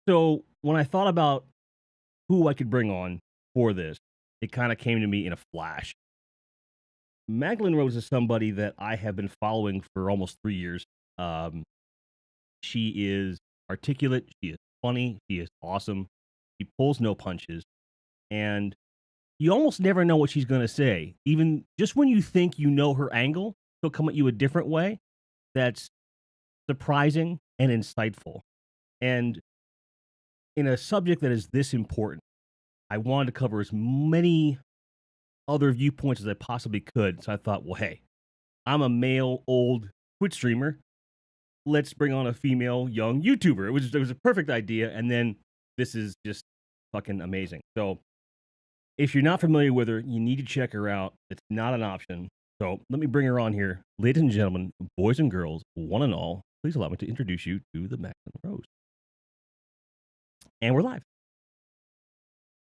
So when I thought about who I could bring on for this, it kind of came to me in a flash. Magdalen Rose is somebody that I have been following for almost 3 years. Um, she is articulate. She is funny. She is awesome. She pulls no punches. And you almost never know what she's going to say. Even just when you think you know her angle, she'll come at you a different way that's surprising and insightful. And in a subject that is this important, I wanted to cover as many other viewpoints as I possibly could. So I thought, well, hey, I'm a male, old Twitch streamer. Let's bring on a female, young YouTuber. It was a perfect idea. And then this is just fucking amazing. So if you're not familiar with her, you need to check her out. It's not an option. So let me bring her on here. Ladies and gentlemen, boys and girls, one and all, please allow me to introduce you to the Magdalen Rose. And we're live.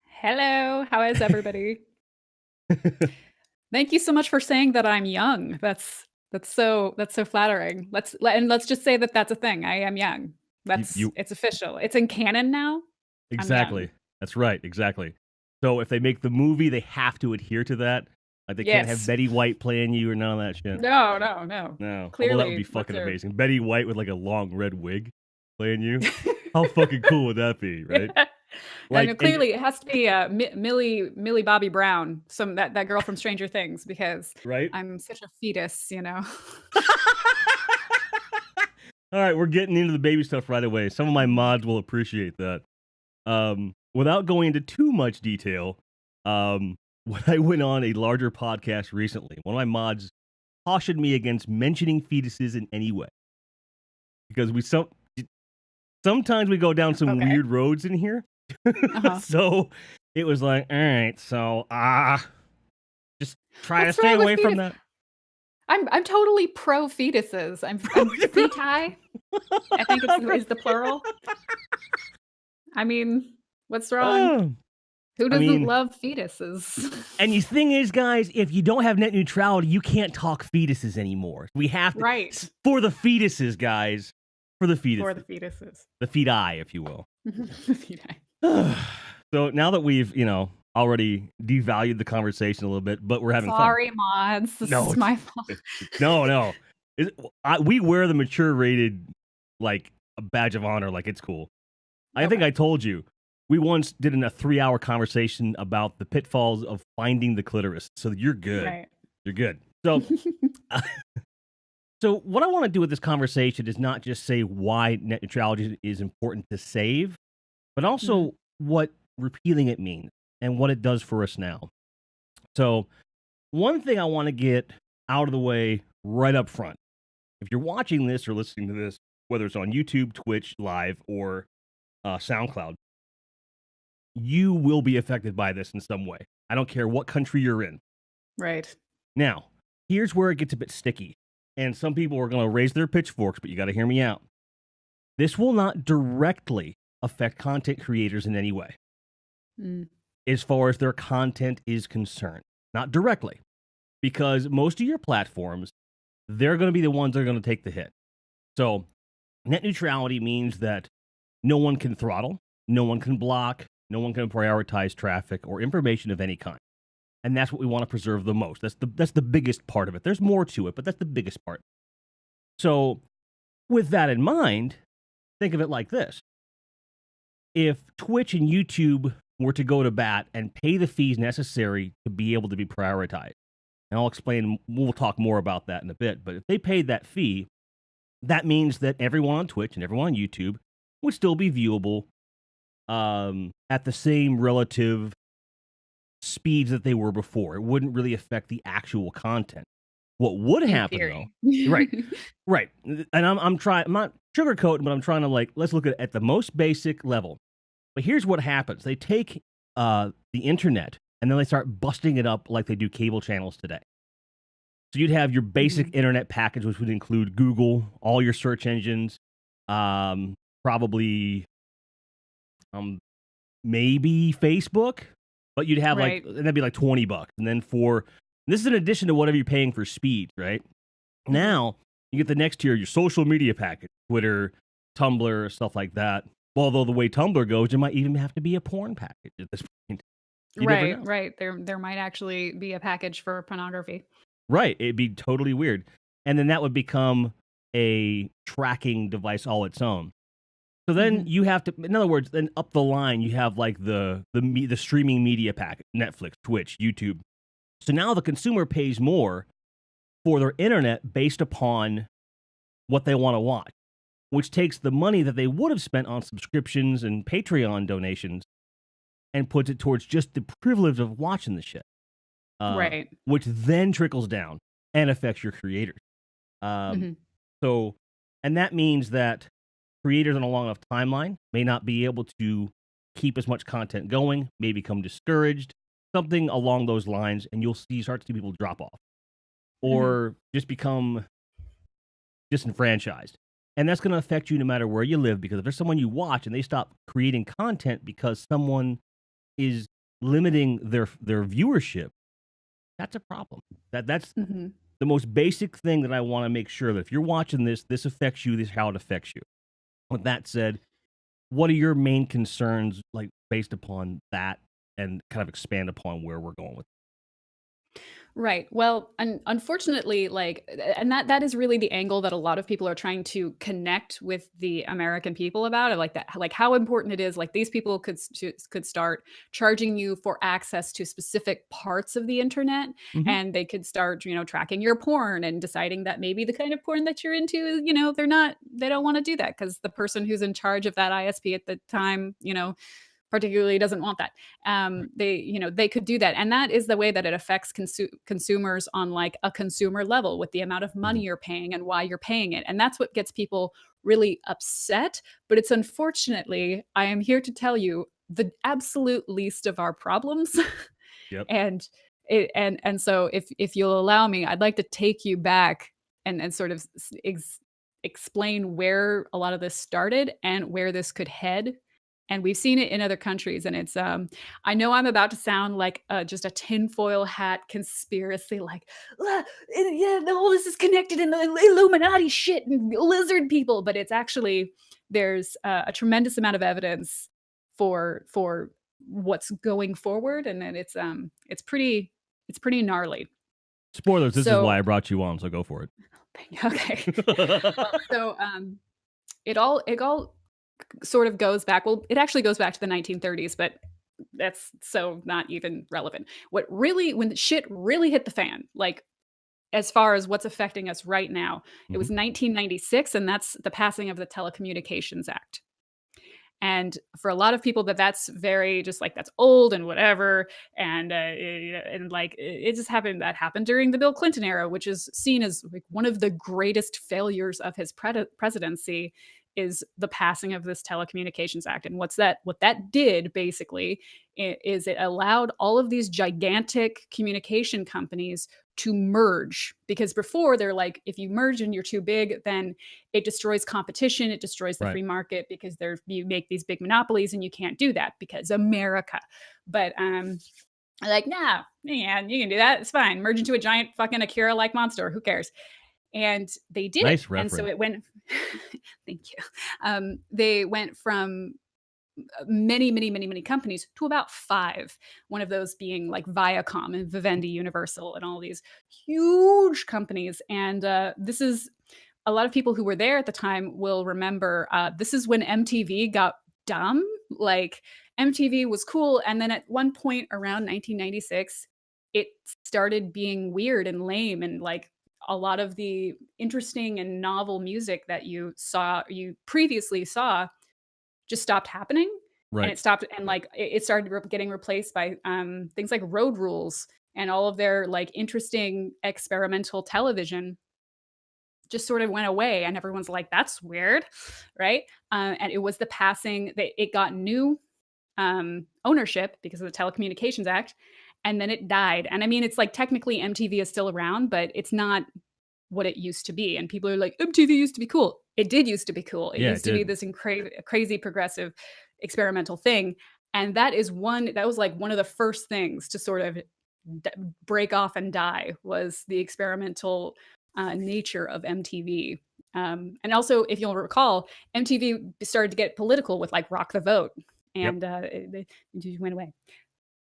Hello, how is everybody? Thank you so much for saying that I'm young. That's so flattering. Let's just say that that's a thing. I am young. It's official. It's in canon now. Exactly. That's right. Exactly. So if they make the movie, they have to adhere to that. Like they can't have Betty White playing you or none of that shit. No. Clearly, that would be fucking amazing. Betty White with like a long red wig playing you. How fucking cool would that be, right? Yeah. Like, clearly, it has to be Millie Bobby Brown, that girl from Stranger Things, because I'm such a fetus, you know. All right, we're getting into the baby stuff right away. Some of my mods will appreciate that. Without going into too much detail, when I went on a larger podcast recently, one of my mods cautioned me against mentioning fetuses in any way. Because sometimes we go down some weird roads in here. So it was like, all right, so just try to stay away from that. I'm totally pro fetuses. I'm feti. I think is the plural. I mean, what's wrong? Who doesn't love fetuses? And the thing is, guys, if you don't have net neutrality, you can't talk fetuses anymore. We have to for the fetuses, guys. For the fetuses. For the fetuses. The feti, if you will. The feti. So now that we've, already devalued the conversation a little bit, but we're having fun. Sorry, mods. This is my fault. No. We wear the mature rated like a badge of honor, like it's cool. I think I told you, we once did a 3-hour conversation about the pitfalls of finding the clitoris. So you're good. Right. You're good. So, so what I want to do with this conversation is not just say why net neutrality is important to save, but also what repealing it means and what it does for us now. So one thing I want to get out of the way right up front, if you're watching this or listening to this, whether it's on YouTube, Twitch, Live, or SoundCloud, you will be affected by this in some way. I don't care what country you're in. Right. Now, here's where it gets a bit sticky. And some people are going to raise their pitchforks, but you got to hear me out. This will not directly affect content creators in any way. As far as their content is concerned. Not directly. Because most of your platforms, they're going to be the ones that are going to take the hit. So, net neutrality means that no one can throttle, no one can block, no one can prioritize traffic or information of any kind. And that's what we want to preserve the most. That's the biggest part of it. There's more to it, but that's the biggest part. So, with that in mind, think of it like this. If Twitch and YouTube were to go to bat and pay the fees necessary to be able to be prioritized, and I'll explain, we'll talk more about that in a bit, but if they paid that fee, that means that everyone on Twitch and everyone on YouTube would still be viewable at the same relative speeds that they were before. It wouldn't really affect the actual content. What would happen, though, right, and I'm not sugarcoating, but I'm trying to let's look at the most basic level. But here's what happens: they take the internet and then they start busting it up like they do cable channels today. So you'd have your basic internet package, which would include Google, all your search engines, probably maybe Facebook, but you'd have and that'd be like $20. And then this is in addition to whatever you're paying for speed, right? Now you get the next tier, your social media package, Twitter, Tumblr, stuff like that. Although the way Tumblr goes, it might even have to be a porn package at this point. You never know. Right. There might actually be a package for pornography. Right. It'd be totally weird. And then that would become a tracking device all its own. So then you have to, in other words, then up the line, you have like the streaming media package, Netflix, Twitch, YouTube. So now the consumer pays more for their internet based upon what they want to watch, which takes the money that they would have spent on subscriptions and Patreon donations and puts it towards just the privilege of watching the shit. Right. Which then trickles down and affects your creators. So, and that means that creators on a long enough timeline may not be able to keep as much content going, may become discouraged, something along those lines, and you'll start to see people drop off or just become disenfranchised. And that's going to affect you no matter where you live, because if there's someone you watch and they stop creating content because someone is limiting their viewership, that's a problem. That's the most basic thing that I want to make sure that if you're watching this affects you, this is how it affects you. With that said, what are your main concerns, like, based upon that, and kind of expand upon where we're going with it? Right. Well, unfortunately, like, and that is really the angle that a lot of people are trying to connect with the American people about it, like that, like how important it is. Like these people could start charging you for access to specific parts of the internet, and they could start, tracking your porn and deciding that maybe the kind of porn that you're into is, they don't want to do that because the person who's in charge of that ISP at the time, particularly doesn't want that. They could do that. And that is the way that it affects consumers on like a consumer level, with the amount of money you're paying and why you're paying it. And that's what gets people really upset. But it's, unfortunately, I am here to tell you, the absolute least of our problems. Yep. And so if you'll allow me, I'd like to take you back and sort of explain where a lot of this started and where this could head. And we've seen it in other countries, and it's, I know I'm about to sound like, just a tinfoil hat conspiracy, like, yeah, all this is connected in the Illuminati shit and lizard people," but it's actually, there's a tremendous amount of evidence for what's going forward, and then it's pretty gnarly. Spoilers, this is So why I brought you on, so go for it. okay. So, it all sort of goes back. Well, it actually goes back to the 1930s, but that's so not even relevant. When the shit really hit the fan, like as far as what's affecting us right now, it was 1996, and that's the passing of the Telecommunications Act. And for a lot of people, that's very just like, that's old and whatever, and like it just happened. That happened during the Bill Clinton era, which is seen as like one of the greatest failures of his presidency, is the passing of this Telecommunications Act. And what that did basically is it allowed all of these gigantic communication companies to merge, because before they're like, if you merge and you're too big, then it destroys competition, it destroys the free market, because you make these big monopolies, and you can't do that because America. But like, nah, yeah, you can do that, it's fine, merge into a giant fucking Akira like monster, who cares? And they did. Nice And reference. so it went thank you. They went from many companies to about 5. One of those being like Viacom and Vivendi Universal and all these huge companies. And this is, a lot of people who were there at the time will remember, this is when MTV got dumb. Like, MTV was cool, and then at one point around 1996, it started being weird and lame, and like a lot of the interesting and novel music that you previously saw just stopped happening. And it stopped, and like it started getting replaced by things like Road Rules, and all of their like interesting experimental television just sort of went away, and everyone's like, that's weird, right? And it was the passing that it got new ownership because of the Telecommunications Act, and then it died. And I mean, it's like technically MTV is still around, but it's not what it used to be. And people are like, MTV used to be cool. It did used to be cool. It used to be this crazy progressive experimental thing. And that was like one of the first things to sort of break off and die, was the experimental nature of MTV. And also, if you'll recall, MTV started to get political with like Rock the Vote, Yep. and they just went away.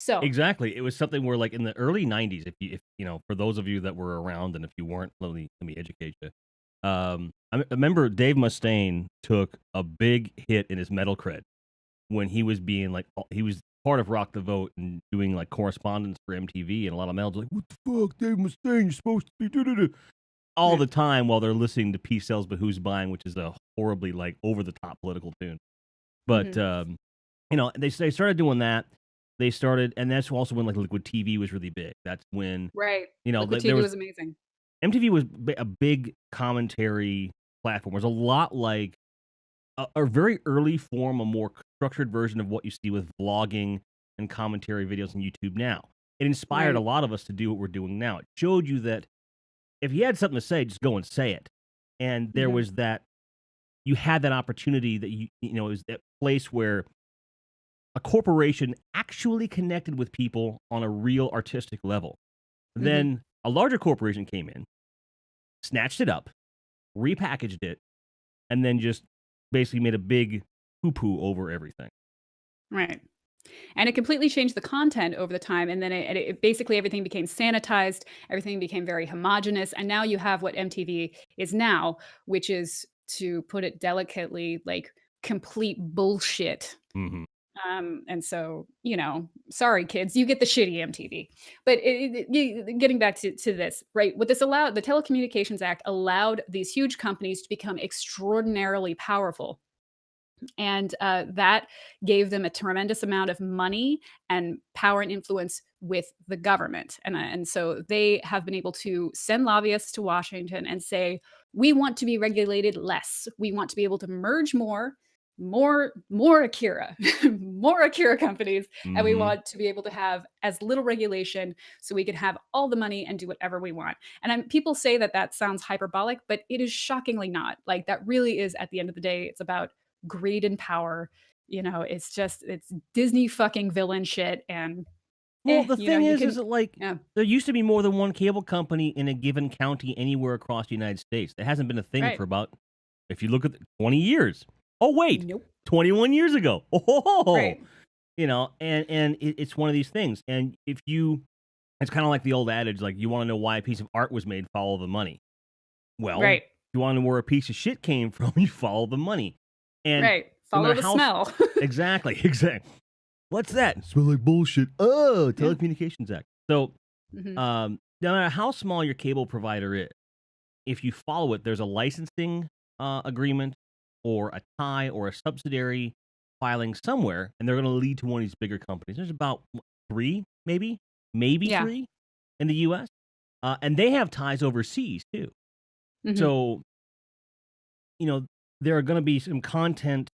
So Exactly. It was something where, like, in the early '90s, if for those of you that were around, and if you weren't, let me educate you. I remember Dave Mustaine took a big hit in his metal cred when he was being like, he was part of Rock the Vote and doing like correspondence for MTV, and a lot of metal's like, "What the fuck, Dave Mustaine? You're supposed to be all yeah. the time," while they're listening to "Peace Sells, but Who's Buying," which is a horribly like over the top political tune. But Mhm. they started doing that. They started, and that's also when like Liquid TV was really big. That's when Right. Liquid there TV was was amazing. MTV was a big commentary platform. It was a lot like a very early form, a more structured version of what you see with vlogging and commentary videos on YouTube now. It inspired a Right. lot of us to do what we're doing now. It showed you that if you had something to say, just go and say it. And there Mhm. was that you had that opportunity that it was that place where a corporation actually connected with people on a real artistic level. Mhm. Then a larger corporation came in, snatched it up, repackaged it, and then just basically made a big poo poo over everything. Right. And it completely changed the content over the time, and then it basically everything became sanitized, everything became very homogenous, and now you have what MTV is now, which is, to put it delicately, like, complete bullshit. Hmm. And so, sorry kids, you get the shitty MTV. But getting back to this, right? What this allowed, the Telecommunications Act allowed these huge companies to become extraordinarily powerful, and that gave them a tremendous amount of money and power and influence with the government. And so they have been able to send lobbyists to Washington and say, we want to be regulated less. We want to be able to merge more Akira, more Akira companies, and we Hmm. want to be able to have as little regulation so we can have all the money and do whatever we want. And people say that that sounds hyperbolic, but it is shockingly not. Like, that really is, at the end of the day, it's about greed and power. It's Disney fucking villain shit, and Well, the thing you is can, that like yeah, there used to be more than one cable company in a given county anywhere across the United States. That hasn't been a thing right. for about, if you look at 20 years. Oh wait, Nope. 21 years ago. Oh, Right. it's one of these things. And if you, it's kind of like the old adage, like, you want to know why a piece of art was made, follow the money. Well, Right. if you want to know where a piece of shit came from, you follow the money. And Right. no Follow matter the how smell. exactly, exactly. What's that? Smell like bullshit. Oh, Yeah. Telecommunications Act. So, Mhm. no matter how small your cable provider is, if you follow it, there's a licensing agreement or a tie or a subsidiary filing somewhere, and they're going to lead to one of these bigger companies. There's about three, maybe Yeah. three in the U.S., and they have ties overseas too. Mhm. So, you know, there are going to be some content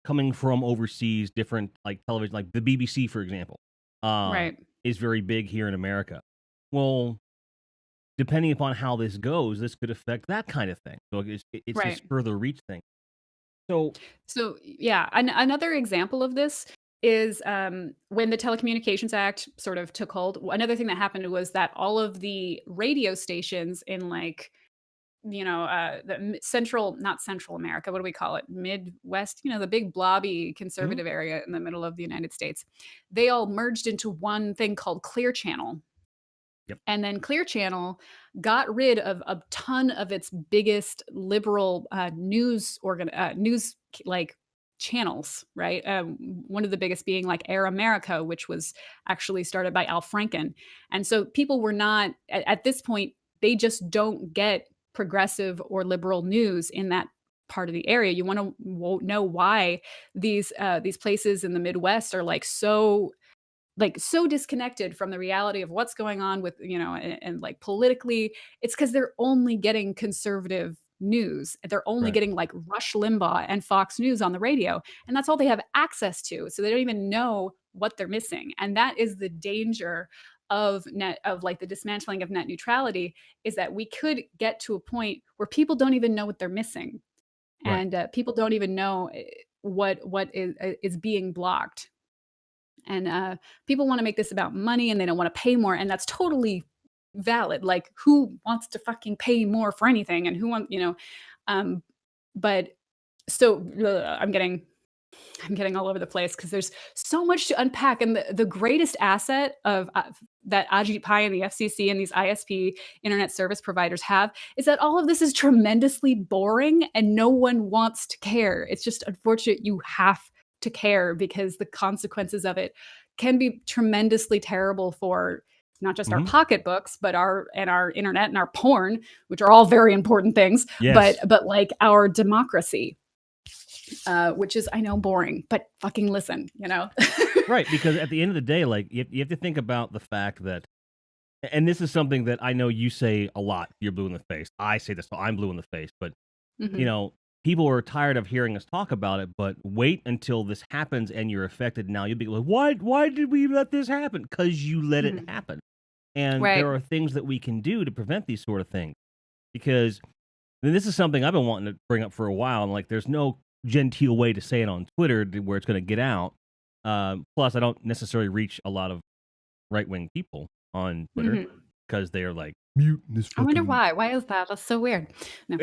coming from overseas, different like television, like the BBC, for example, uh, Right. is very big here in America. Well, depending upon how this goes, this could affect that kind of thing. So it's this Right. further reach thing. So So, yeah, another example of this is, when the Telecommunications Act sort of took hold. Another thing that happened was that all of the radio stations in, like, the central, not Central America, what do we call it? Midwest, the big blobby mhm, conservative area in the middle of the United States. They all merged into one thing called Clear Channel. yep, And then Clear Channel got rid of a ton of its biggest liberal news like channels, right? One of the biggest being like Air America, which was actually started by Al Franken. And so people were not at this point, they just don't get progressive or liberal news in that part of the area. You want to know why these places in the Midwest are so disconnected from the reality of what's going on with, and like politically. It's because they're only getting conservative news. They're only right, getting like Rush Limbaugh and Fox News on the radio, and that's all they have access to. So they don't even know what they're missing. And that is the danger of like the dismantling of net neutrality, is that we could get to a point where people don't even know what they're missing, right, and people don't even know what is being blocked. And people want to make this about money, and they don't want to pay more, and that's totally valid. Like, who wants to fucking pay more for anything, and who want, But so I'm getting all over the place because there's so much to unpack. And the greatest asset of that Ajit Pai and the FCC and these ISP internet service providers have is that all of this is tremendously boring and no one wants to care. It's just unfortunate you have to care because the consequences of it can be tremendously terrible for not just our pocketbooks, but our internet and our porn, which are all very important things, but like our democracy. Which is, I know, boring, but fucking listen, Right, because at the end of the day, like, you have to think about the fact that, and this is something that I know you say a lot, you're blue in the face. I say this, so I'm blue in the face, but, people are tired of hearing us talk about it, but wait until this happens and you're affected. Now you'll be like, why did we let this happen? Because you let it happen. And there are things that we can do to prevent these sort of things. Because this is something I've been wanting to bring up for a while, and like, there's no genteel way to say it on Twitter where it's going to get out. Plus, I don't necessarily reach a lot of right-wing people on Twitter because they're like, mute this fucking... I wonder why. Why is that? That's so weird. No.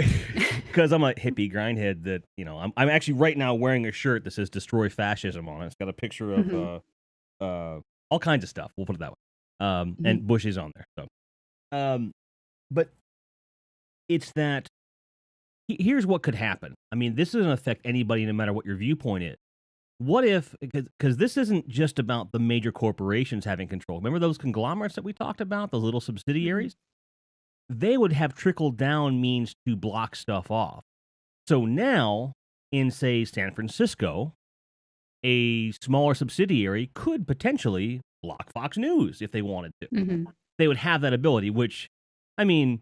Because I'm a hippie grindhead that, I'm actually right now wearing a shirt that says "Destroy Fascism" on it. It's got a picture of all kinds of stuff. We'll put it that way. And Bush is on there. So, but it's that. Here's what could happen. I mean, this doesn't affect anybody no matter what your viewpoint is. What if, because this isn't just about the major corporations having control. Remember those conglomerates that we talked about, those little subsidiaries? They would have trickle-down means to block stuff off. So now, in, say, San Francisco, a smaller subsidiary could potentially block Fox News if they wanted to. They would have that ability, which, I mean...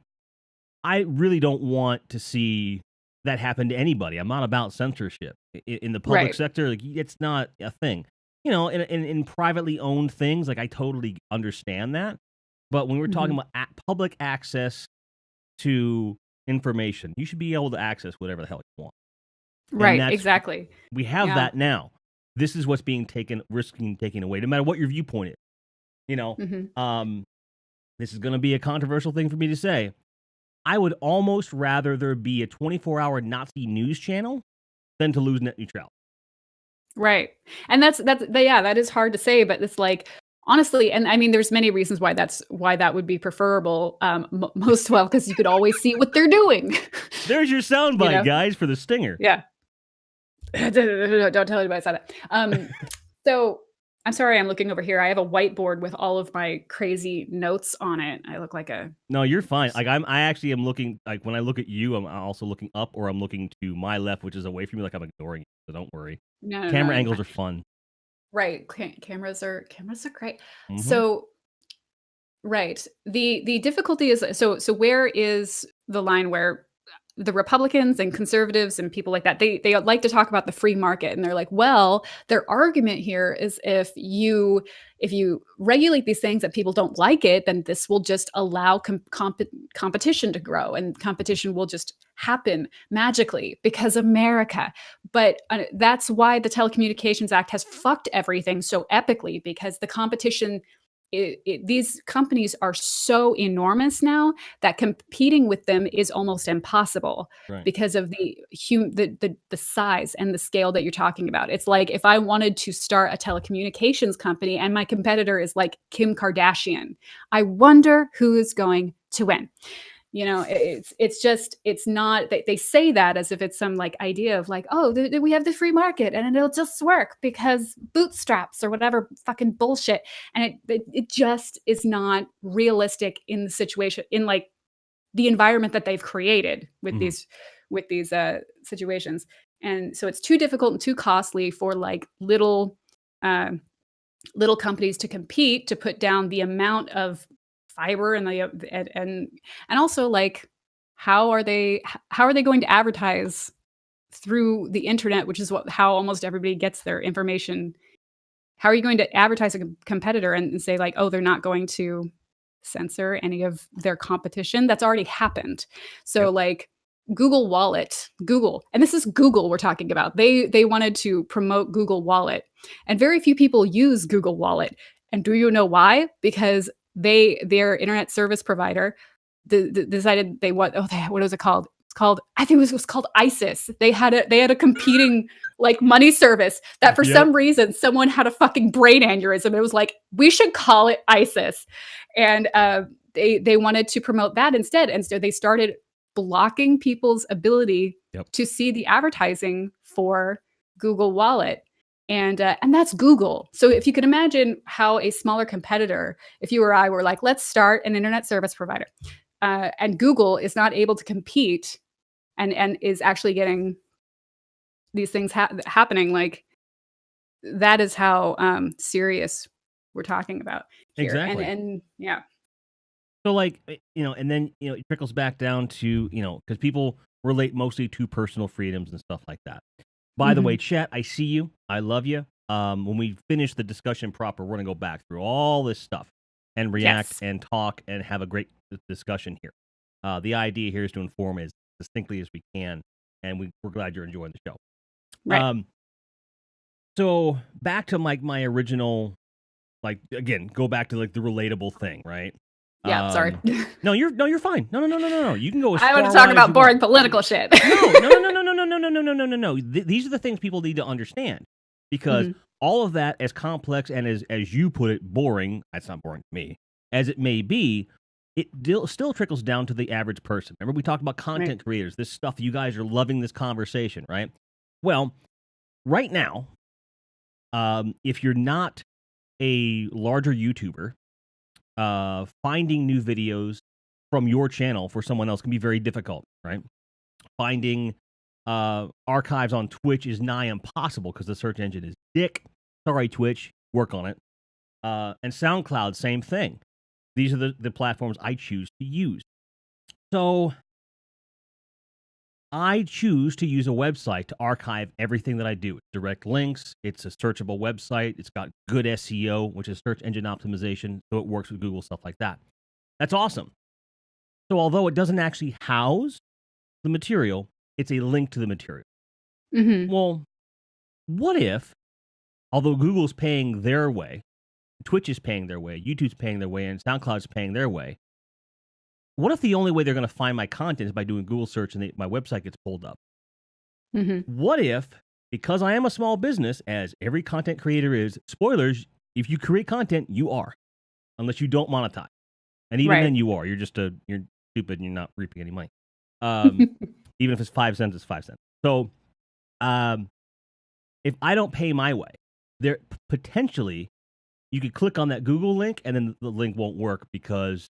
I really don't want to see that happen to anybody. I'm not about censorship. In the public sector, like, it's not a thing. In privately owned things, like, I totally understand that. But when we're talking about public access to information, you should be able to access whatever the hell you want. Right, exactly. We have that now. This is what's being taken away, no matter what your viewpoint is. This is going to be a controversial thing for me to say. I would almost rather there be a 24-hour Nazi news channel than to lose net neutrality. Right. And that is hard to say, but it's like, honestly, and I mean, there's many reasons why that would be preferable. Most well, because you could always see what they're doing. There's your soundbite, guys, for the stinger. Yeah. Don't tell anybody I said that. So I'm sorry, I'm looking over here. I have a whiteboard with all of my crazy notes on it. I look like a... No, you're fine. Like, I actually am looking, like, when I look at you, I'm also looking up, or I'm looking to my left, which is away from you, like I'm ignoring you, so don't worry. Camera angles are fun. Right. Cameras are great. So, right. The difficulty is, so where is the line where the Republicans and conservatives and people like that, they like to talk about the free market, and they're like, well, their argument here is if you regulate these things that people don't like it, then this will just allow competition to grow, and competition will just happen magically because America. But that's why the Telecommunications Act has fucked everything so epically, because the competition, these companies are so enormous now that competing with them is almost impossible because of the size and the scale that you're talking about. It's like if I wanted to start a telecommunications company and my competitor is like Kim Kardashian, I wonder who is going to win. It's not, they say that as if it's some like idea of like, oh, we have the free market and it'll just work because bootstraps or whatever fucking bullshit. And it just is not realistic in the situation, in like the environment that they've created with these situations. And so it's too difficult and too costly for like little companies to compete, to put down the amount of fiber and also like how are they going to advertise through the internet, which is how almost everybody gets their information. How are you going to advertise a competitor and say like, oh, they're not going to censor any of their competition? That's already happened. So like Google, and this is Google we're talking about. They wanted to promote Google Wallet, and very few people use Google Wallet. And do you know why? Because their internet service provider decided what was it called? I think it was called ISIS. They had a competing like money service that for some reason someone had a fucking brain aneurysm. It was like, we should call it ISIS. And they wanted to promote that instead. And so they started blocking people's ability to see the advertising for Google Wallet. And that's Google. So if you can imagine how a smaller competitor, if you or I were like, let's start an internet service provider, and Google is not able to compete and is actually getting these things happening, like that is how serious we're talking about here. Exactly. And yeah. So like, and then, it trickles back down to, because people relate mostly to personal freedoms and stuff like that. By the way, chat, I see you. I love you. When we finish the discussion proper, we're going to go back through all this stuff and react and talk and have a great discussion here. The idea here is to inform as distinctly as we can, and we're glad you're enjoying the show. Right. So back to my original, again, go back to the relatable thing, right? Yeah, sorry. No, you're fine. No. You can go. I want to talk about boring political shit. No. These are the things people need to understand, because all of that, as complex and as you put it, boring. That's not boring to me, as it may be. It still trickles down to the average person. Remember, we talked about content creators. This stuff, you guys are loving this conversation, right? Well, right now, if you're not a larger YouTuber, finding new videos from your channel for someone else can be very difficult, right? Finding archives on Twitch is nigh impossible because the search engine is dick. Sorry, Twitch, work on it. And SoundCloud, same thing. These are the platforms I choose to use. So I choose to use a website to archive everything that I do. It's direct links. It's a searchable website. It's got good SEO, which is search engine optimization, so it works with Google, stuff like that. That's awesome. So although it doesn't actually house the material, it's a link to the material. Well, what if, although Google's paying their way, Twitch is paying their way, YouTube's paying their way, and SoundCloud's paying their way, what if the only way they're going to find my content is by doing Google search and my website gets pulled up? What if, because I am a small business, as every content creator is, spoilers, if you create content, you are, unless you don't monetize. And even then you are. You're just you're stupid and you're not reaping any money. Even if it's 5 cents, it's 5 cents. So if I don't pay my way, there potentially you could click on that Google link and then the link won't work because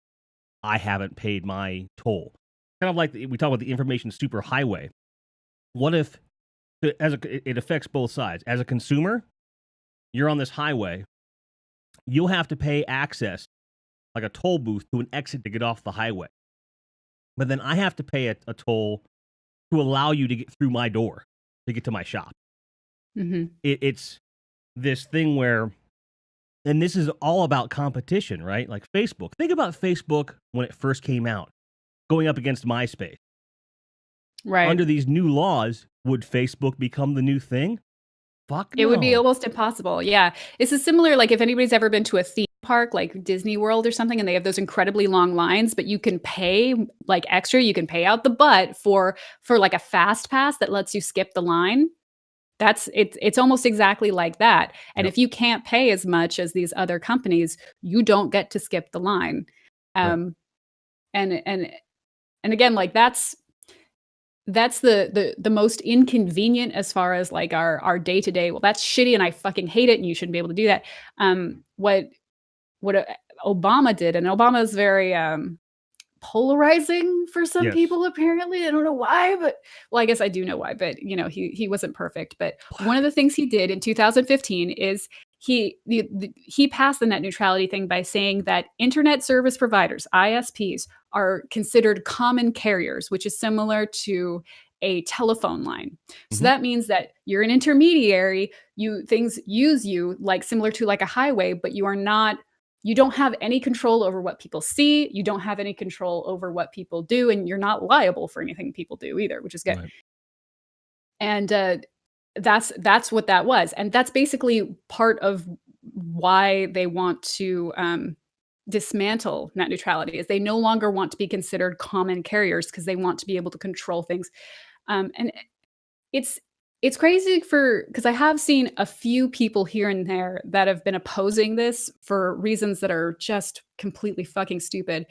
I haven't paid my toll. Kind of like we talk about the information superhighway. What if it affects both sides? As a consumer, you're on this highway. You'll have to pay access, like a toll booth, to an exit to get off the highway. But then I have to pay a toll to allow you to get through my door, to get to my shop. It's this thing where, and this is all about competition, right? Like Facebook. Think about Facebook when it first came out, going up against MySpace. Right. Under these new laws, would Facebook become the new thing? Fuck no. It would be almost impossible. Yeah. This is similar, like if anybody's ever been to a theme park, like Disney World or something, and they have those incredibly long lines, but you can pay like extra, you can pay out the butt for like a fast pass that lets you skip the line. It's almost exactly like that. And if you can't pay as much as these other companies, you don't get to skip the line. And again, like that's the most inconvenient as far as like our day-to-day. Well, that's shitty and I fucking hate it and you shouldn't be able to do that. What Obama did, and Obama is very polarizing for some people, apparently. I don't know why, but well, I guess I do know why, but he wasn't perfect. But one of the things he did in 2015 is he passed the net neutrality thing by saying that internet service providers, ISPs, are considered common carriers, which is similar to a telephone line. So that means that you're an intermediary, things use you like similar to like a highway, but you don't have any control over what people see. You don't have any control over what people do, and you're not liable for anything people do either, which is good. Right. And that's what that was, and that's basically part of why they want to dismantle net neutrality is they no longer want to be considered common carriers because they want to be able to control things. And it's crazy because I have seen a few people here and there that have been opposing this for reasons that are just completely fucking stupid.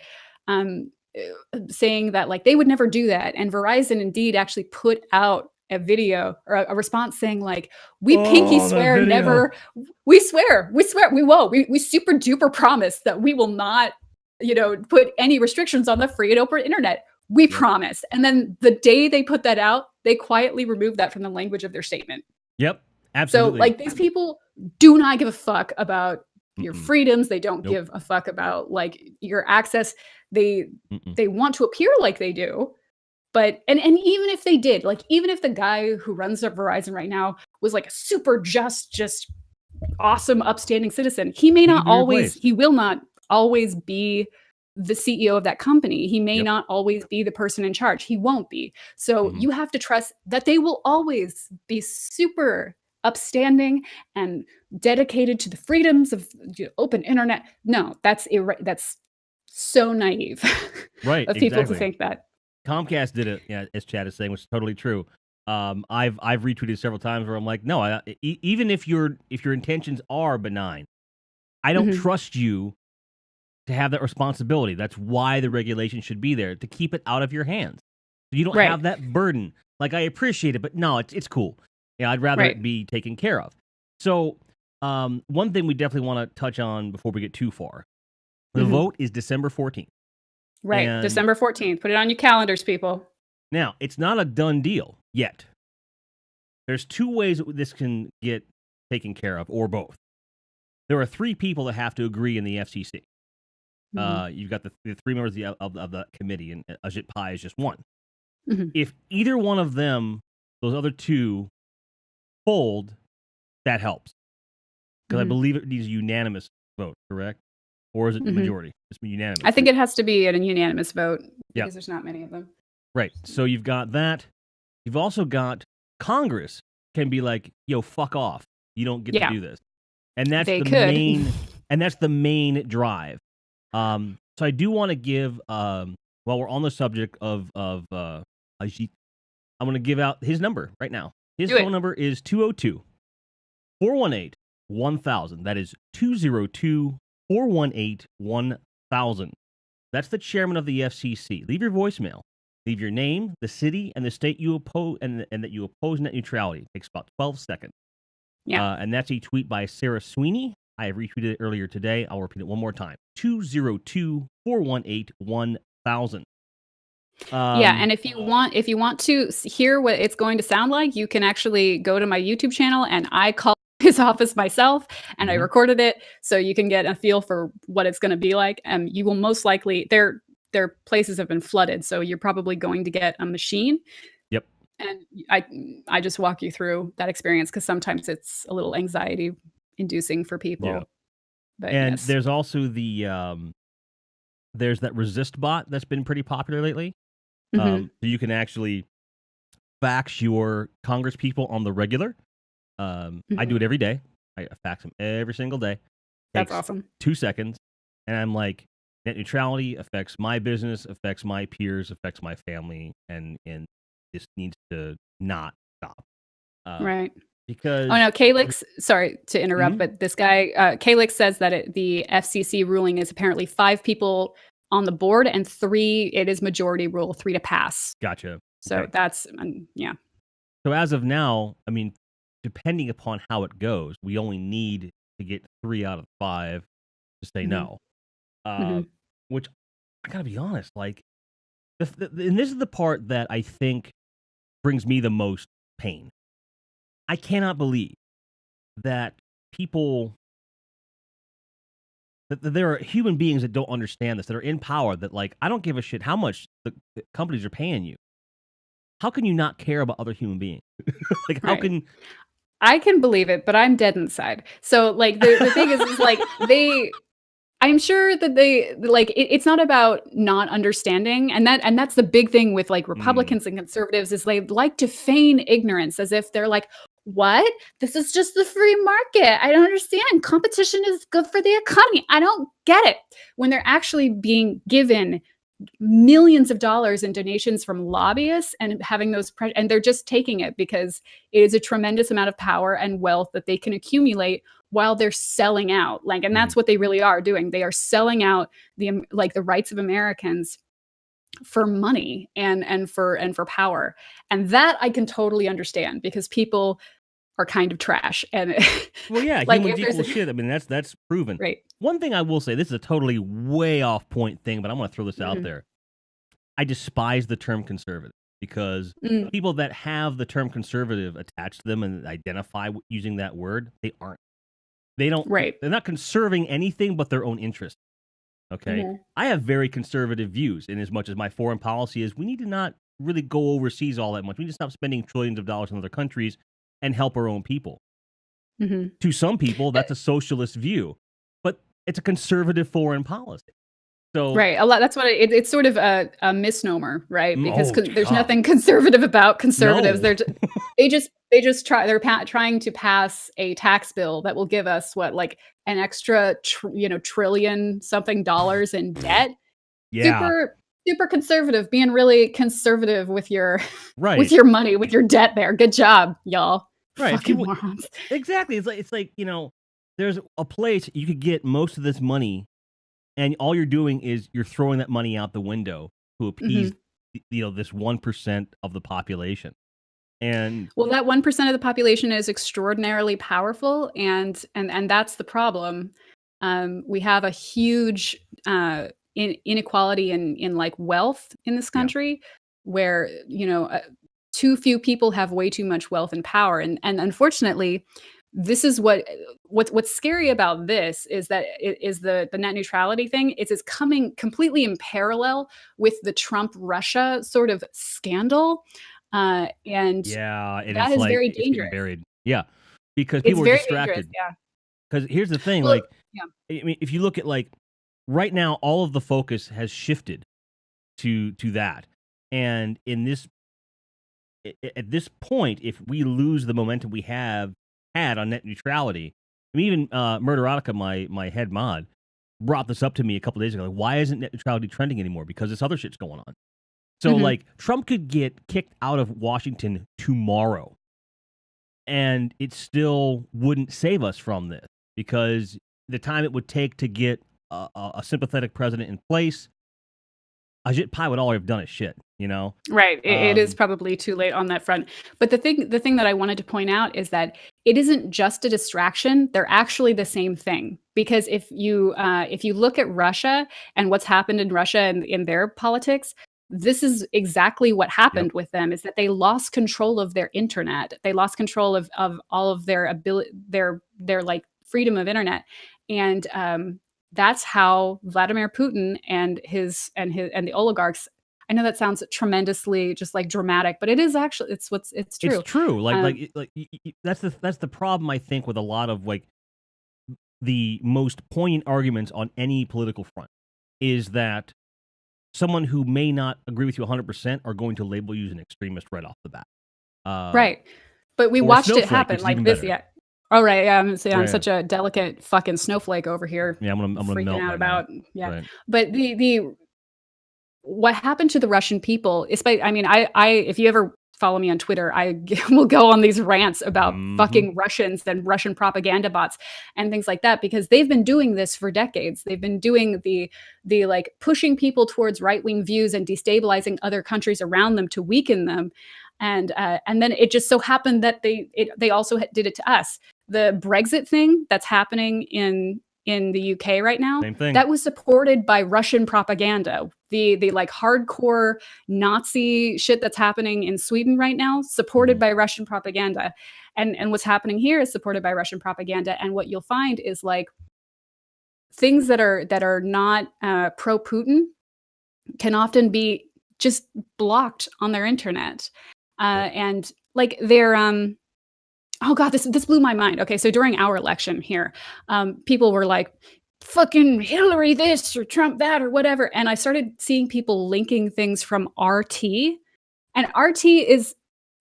Saying that like they would never do that. And Verizon indeed actually put out a video or a response saying like, we pinky swear never, we swear, we will, we super duper promise that we will not, put any restrictions on the free and open internet. We promise. And then the day they put that out, they quietly removed that from the language of their statement. Yep, absolutely. So like these people do not give a fuck about your freedoms. They don't give a fuck about like your access. They want to appear like they do. But and even if they did, like even if the guy who runs Verizon right now was like a super just awesome, upstanding citizen, he will not always be the CEO of that company. He may not always be the person in charge. He won't be. So you have to trust that they will always be super upstanding and dedicated to the freedoms of open internet. No, that's so naive. Right, of people to think that. Comcast did it, as Chad is saying, which is totally true. I've retweeted several times where I'm like, no, even if your intentions are benign, I don't trust you to have that responsibility. That's why the regulation should be there, to keep it out of your hands. So you don't have that burden. Like, I appreciate it, but no, it's cool. Yeah, I'd rather it be taken care of. So one thing we definitely want to touch on before we get too far. The vote is December 14th. Right, and December 14th. Put it on your calendars, people. Now, it's not a done deal yet. There's two ways that this can get taken care of, or both. There are 3 people that have to agree in the FCC. You've got the 3 members of the committee, and Ajit Pai is just one. If either one of them, those other 2, fold, that helps. Because I believe it needs a unanimous vote, correct? Or is it the majority? It's unanimous. I think it has to be a unanimous vote because there's not many of them. Right. So you've got that. You've also got Congress can be like, yo, fuck off. You don't get to do this. And that's the main drive. So I do want to give, while we're on the subject of Ajit, I'm going to give out his number right now. His phone number is 202-418-1000. That is 202-418-1000. That's the chairman of the FCC. Leave your voicemail. Leave your name, the city, and the state you oppose, and that you oppose net neutrality. It takes about 12 seconds. Yeah. And that's a tweet by Sarah Sweeney. I have retweeted it earlier today. I'll repeat it one more time. 202-418-1000. And if you want to hear what it's going to sound like, you can actually go to my YouTube channel, and I call his office myself, and I recorded it, so you can get a feel for what it's going to be like. And you will most likely their places have been flooded, so you're probably going to get a machine. Yep. And I just walk you through that experience because sometimes it's a little anxiety inducing for people. Yeah. But and there's also the there's that resist bot that's been pretty popular lately. So you can actually fax your Congress people on the regular. I do it every day. I fax them every single day. That's awesome. 2 seconds. And I'm like, net neutrality affects my business, affects my peers, affects my family, and this needs to not stop. Right. Because Calix, sorry to interrupt, but this guy, Calix says that the FCC ruling is apparently 5 people on the board and 3, it is majority rule, 3 to pass. Gotcha. So that's, So as of now, I mean, depending upon how it goes, we only need to get 3 out of 5 to say no. Which, I gotta be honest, like, and this is the part that I think brings me the most pain. I cannot believe that that there are human beings that don't understand this, that are in power, that like, I don't give a shit how much the companies are paying you. How can you not care about other human beings? Like, how can... I can believe it, but I'm dead inside. So like the thing is like I'm sure that they like it's not about not understanding, and that's the big thing with like Republicans and conservatives is they like to feign ignorance as if they're like, What? This is just the free market. I don't understand. Competition is good for the economy. I don't get it. When they're actually being given millions of dollars in donations from lobbyists and having those and they're just taking it because it is a tremendous amount of power and wealth that they can accumulate while they're selling out. Like, and that's what they really are doing. They are selling out the rights of Americans for money and for power. And that I can totally understand because people are kind of trash. And well, yeah, like humans equal shit. I mean, that's proven. Right. One thing I will say, this is a totally way off point thing, but I'm going to throw this out there. I despise the term conservative because people that have the term conservative attached to them and identify using that word, they aren't. They don't. Right. They're not conserving anything but their own interest. Okay. I have very conservative views in as much as my foreign policy is we need to not really go overseas all that much. We need to stop spending trillions of dollars in other countries and help our own people. To some people, that's a socialist view, but it's a conservative foreign policy. So right, a lot. That's what it's sort of a misnomer, right? Because there's nothing conservative about conservatives. No. They just trying to pass a tax bill that will give us what, like an extra trillion something dollars in debt. Yeah, super conservative, being really conservative with your with your money, with your debt. There, good job, y'all. Right, fucking morons. Exactly. It's like there's a place you could get most of this money. And all you're doing is you're throwing that money out the window to appease, this 1% of the population. And well, that 1% of the population is extraordinarily powerful, and that's the problem. We have a huge inequality in like wealth in this country, where too few people have way too much wealth and power, and unfortunately, this is what's scary about this is that it is the net neutrality thing. It's coming completely in parallel with the Trump Russia sort of scandal, and that is very dangerous. Buried. Yeah, because people are distracted. Yeah, because here's the thing, I mean, if you look at right now, all of the focus has shifted to that, and at this point, if we lose the momentum we had on net neutrality, I mean, even Murderotica, my head mod, brought this up to me a couple days ago. Like, why isn't net neutrality trending anymore? Because this other shit's going on. So, Trump could get kicked out of Washington tomorrow, and it still wouldn't save us from this because the time it would take to get a sympathetic president in place, Ajit Pai would already have done his shit, Right. It is probably too late on that front. But the thing that I wanted to point out is that it isn't just a distraction. They're actually the same thing. Because if you look at Russia and what's happened in Russia and in their politics, this is exactly what happened with them, is that they lost control of their internet. They lost control of all of their ability, their like freedom of internet. And that's how Vladimir Putin and the oligarchs. I know that sounds tremendously just like dramatic, but it is actually it's true. It's true. That's the problem, I think, with a lot of the most poignant arguments on any political front is that someone who may not agree with you 100% are going to label you as an extremist right off the bat. Right. But we watched it happen like this. Yeah. All right. Yeah. I'm such a delicate fucking snowflake over here. Yeah. I'm gonna freaking melt out right about. now. Yeah. Right. But what happened to the Russian people, I mean, if you ever follow me on Twitter, I will go on these rants about fucking Russians and Russian propaganda bots and things like that, because they've been doing this for decades. They've been doing the like pushing people towards right-wing views and destabilizing other countries around them to weaken them. And then it just so happened that they also did it to us. The Brexit thing that's happening in the UK right now, same thing. That was supported by Russian propaganda. The like hardcore Nazi shit that's happening in Sweden right now, supported by Russian propaganda. And what's happening here is supported by Russian propaganda. And what you'll find is like things that are not pro-Putin can often be just blocked on their internet. And like they're oh God, this blew my mind. Okay, so during our election here, people were like, fucking Hillary this or Trump that or whatever. And I started seeing people linking things from RT. And RT is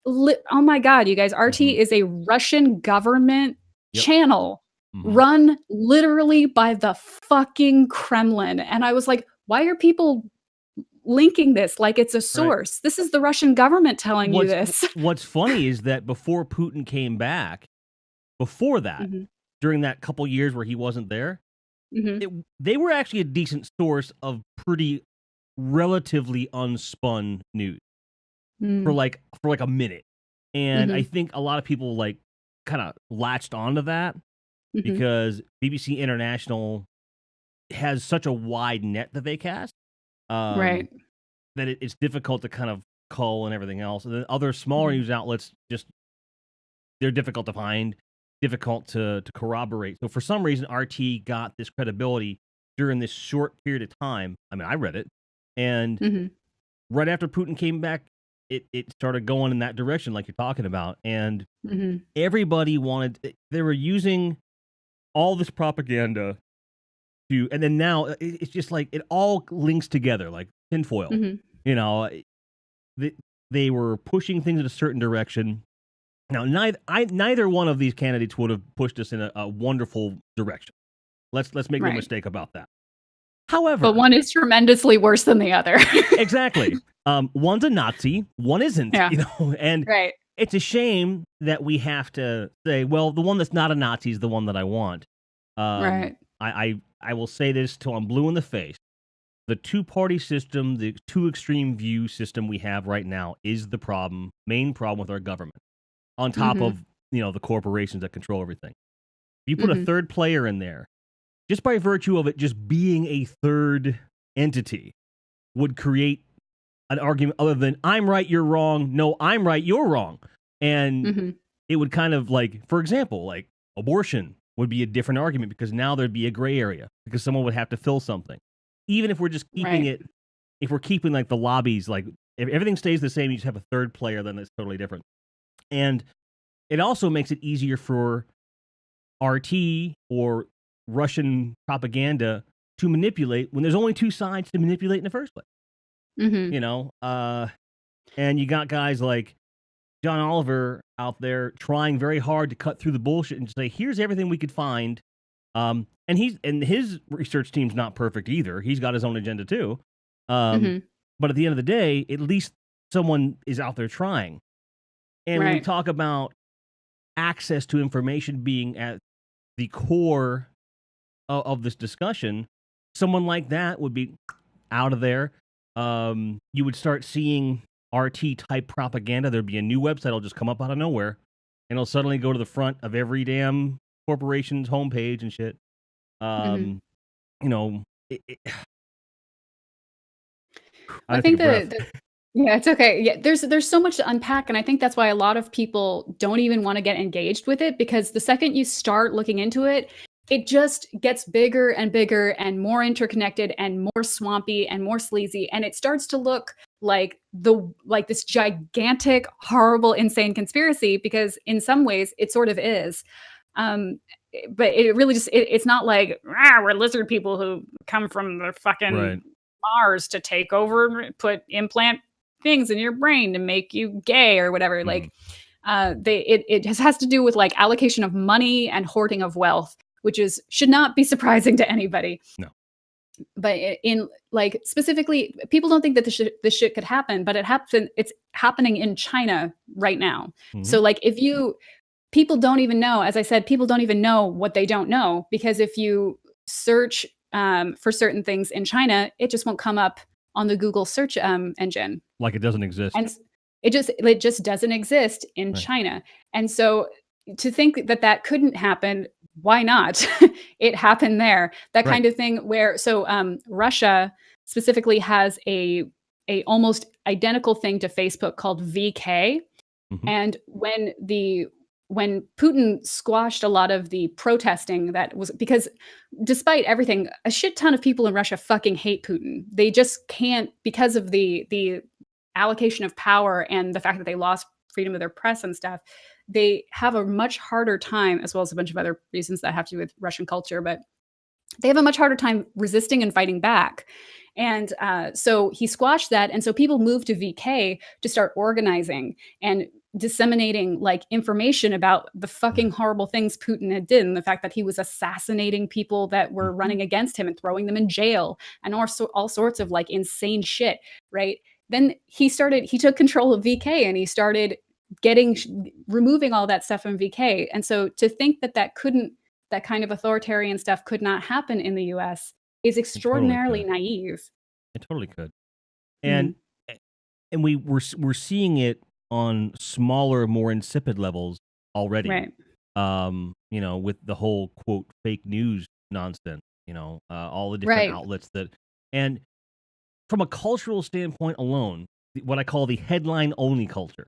Oh my God, you guys, RT is a Russian government channel run literally by the fucking Kremlin. And I was like, why are people linking this like it's a source? This is the Russian government telling you this. What's funny is that before Putin came back, before that, during that couple years where he wasn't there, they were actually a decent source of pretty relatively unspun news for like a minute. And I think a lot of people like kind of latched onto that because BBC International has such a wide net that they cast. That it's difficult to kind of cull and everything else. And then other smaller news outlets, they're difficult to find, difficult to corroborate. So for some reason, RT got this credibility during this short period of time. I mean, I read it. And right after Putin came back, it started going in that direction like you're talking about. And everybody they were using all this propaganda and then now it's just like it all links together like tinfoil. You know, they were pushing things in a certain direction. Now, neither one of these candidates would have pushed us in a wonderful direction. Let's make no mistake about that. However, but one is tremendously worse than the other. Exactly. One's a Nazi, one isn't. Yeah. You know, and it's a shame that we have to say, well, the one that's not a Nazi is the one that I want. I will say this till I'm blue in the face. The two-party system, the two extreme view system we have right now is the main problem with our government. On top of, the corporations that control everything. If you put a third player in there, just by virtue of it just being a third entity, would create an argument other than I'm right, you're wrong. No, I'm right, you're wrong. And it would kind of like, for example, like abortion would be a different argument because now there'd be a gray area because someone would have to fill something. Even if we're just keeping it, if we're keeping like the lobbies, like if everything stays the same, you just have a third player, then it's totally different. And it also makes it easier for RT or Russian propaganda to manipulate when there's only two sides to manipulate in the first place. You know, and you got guys like John Oliver out there trying very hard to cut through the bullshit and say, here's everything we could find. And his research team's not perfect either. He's got his own agenda too. But at the end of the day, at least someone is out there trying. And when we talk about access to information being at the core of this discussion, someone like that would be out of there. You would start seeing RT type propaganda. There'd be a new website that'll just come up out of nowhere, and it'll suddenly go to the front of every damn corporation's homepage and shit. You know, I think yeah, it's okay. Yeah, there's so much to unpack, and I think that's why a lot of people don't even want to get engaged with it, because the second you start looking into it, it just gets bigger and bigger and more interconnected and more swampy and more sleazy, and it starts to look like this gigantic, horrible, insane conspiracy, because in some ways it sort of is. But it really just it's not like we're lizard people who come from the fucking Mars to take over, put implant things in your brain to make you gay or whatever. Like it has to do with like allocation of money and hoarding of wealth, which should not be surprising to anybody. No. But in like specifically, people don't think that this shit could happen, but it's happening in China right now. So like people don't even know, as I said, people don't even know what they don't know, because if you search for certain things in China, it just won't come up on the Google search engine. Like it doesn't exist. And it just doesn't exist in China. And so to think that couldn't happen, why not? It happened there. That kind of thing where, Russia specifically has a almost identical thing to Facebook called VK. And when Putin squashed a lot of the protesting that was, because despite everything, a shit ton of people in Russia fucking hate Putin. They just can't, because of the allocation of power and the fact that they lost freedom of their press and stuff. They have a much harder time, as well as a bunch of other reasons that have to do with Russian culture, but they have a much harder time resisting and fighting back. And so he squashed that. And so people moved to VK to start organizing. And disseminating like information about the fucking horrible things Putin had did, and the fact that he was assassinating people that were running against him and throwing them in jail and all sorts of like insane shit, right? Then he took control of VK and he started removing all that stuff from VK. And so to think that kind of authoritarian stuff could not happen in the US is extraordinarily naive. It totally could. And we're seeing it on smaller, more insipid levels already. Right. With the whole quote fake news nonsense, all the different outlets and from a cultural standpoint alone, what I call the headline only culture.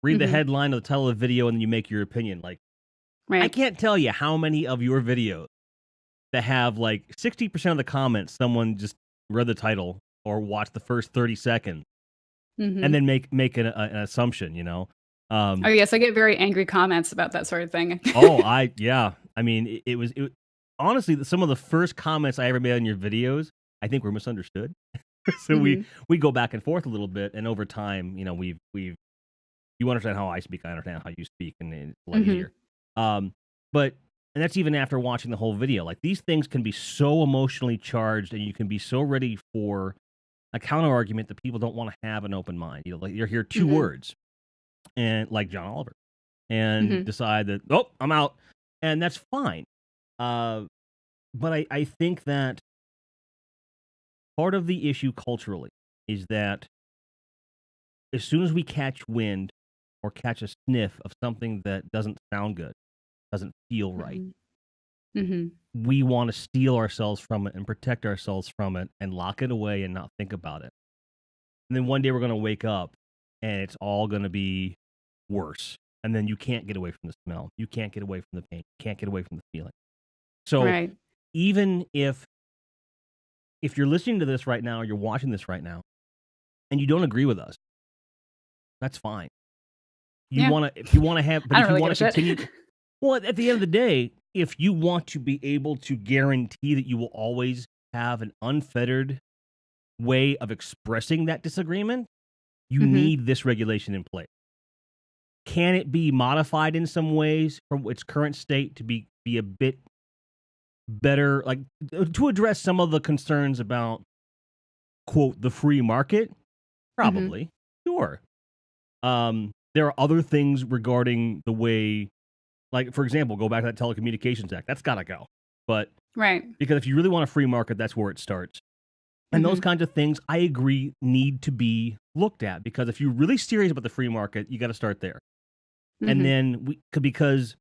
Read the headline of the title of the video and then you make your opinion. Like, I can't tell you how many of your videos that have like 60% of the comments, someone just read the title or watched the first 30 seconds and then make an assumption, Oh yes, I get very angry comments about that sort of thing. I mean, it was honestly some of the first comments I ever made on your videos, I think were misunderstood. So we go back and forth a little bit, and over time, we've you understand how I speak, I understand how you speak, and it's a lot easier. But that's even after watching the whole video. Like, these things can be so emotionally charged, and you can be so ready for a counter argument that people don't want to have an open mind. Like, you're here 2 words, and like John Oliver, and decide that I'm out, and that's fine. But I think that part of the issue culturally is that as soon as we catch wind or catch a sniff of something that doesn't sound good, doesn't feel right, we want to steal ourselves from it and protect ourselves from it and lock it away and not think about it. And then one day we're going to wake up and it's all going to be worse. And then you can't get away from the smell. You can't get away from the pain. You can't get away from the feeling. So even if you're listening to this right now or you're watching this right now and you don't agree with us, that's fine. If you want to continue. Well, at the end of the day, if you want to be able to guarantee that you will always have an unfettered way of expressing that disagreement, you need this regulation in place. Can it be modified in some ways from its current state to be a bit better, like to address some of the concerns about, quote, the free market? Probably. Sure. There are other things regarding the way, like, for example, go back to that Telecommunications Act. That's got to go. But because if you really want a free market, that's where it starts. And those kinds of things, I agree, need to be looked at. Because if you're really serious about the free market, you got to start there. And then because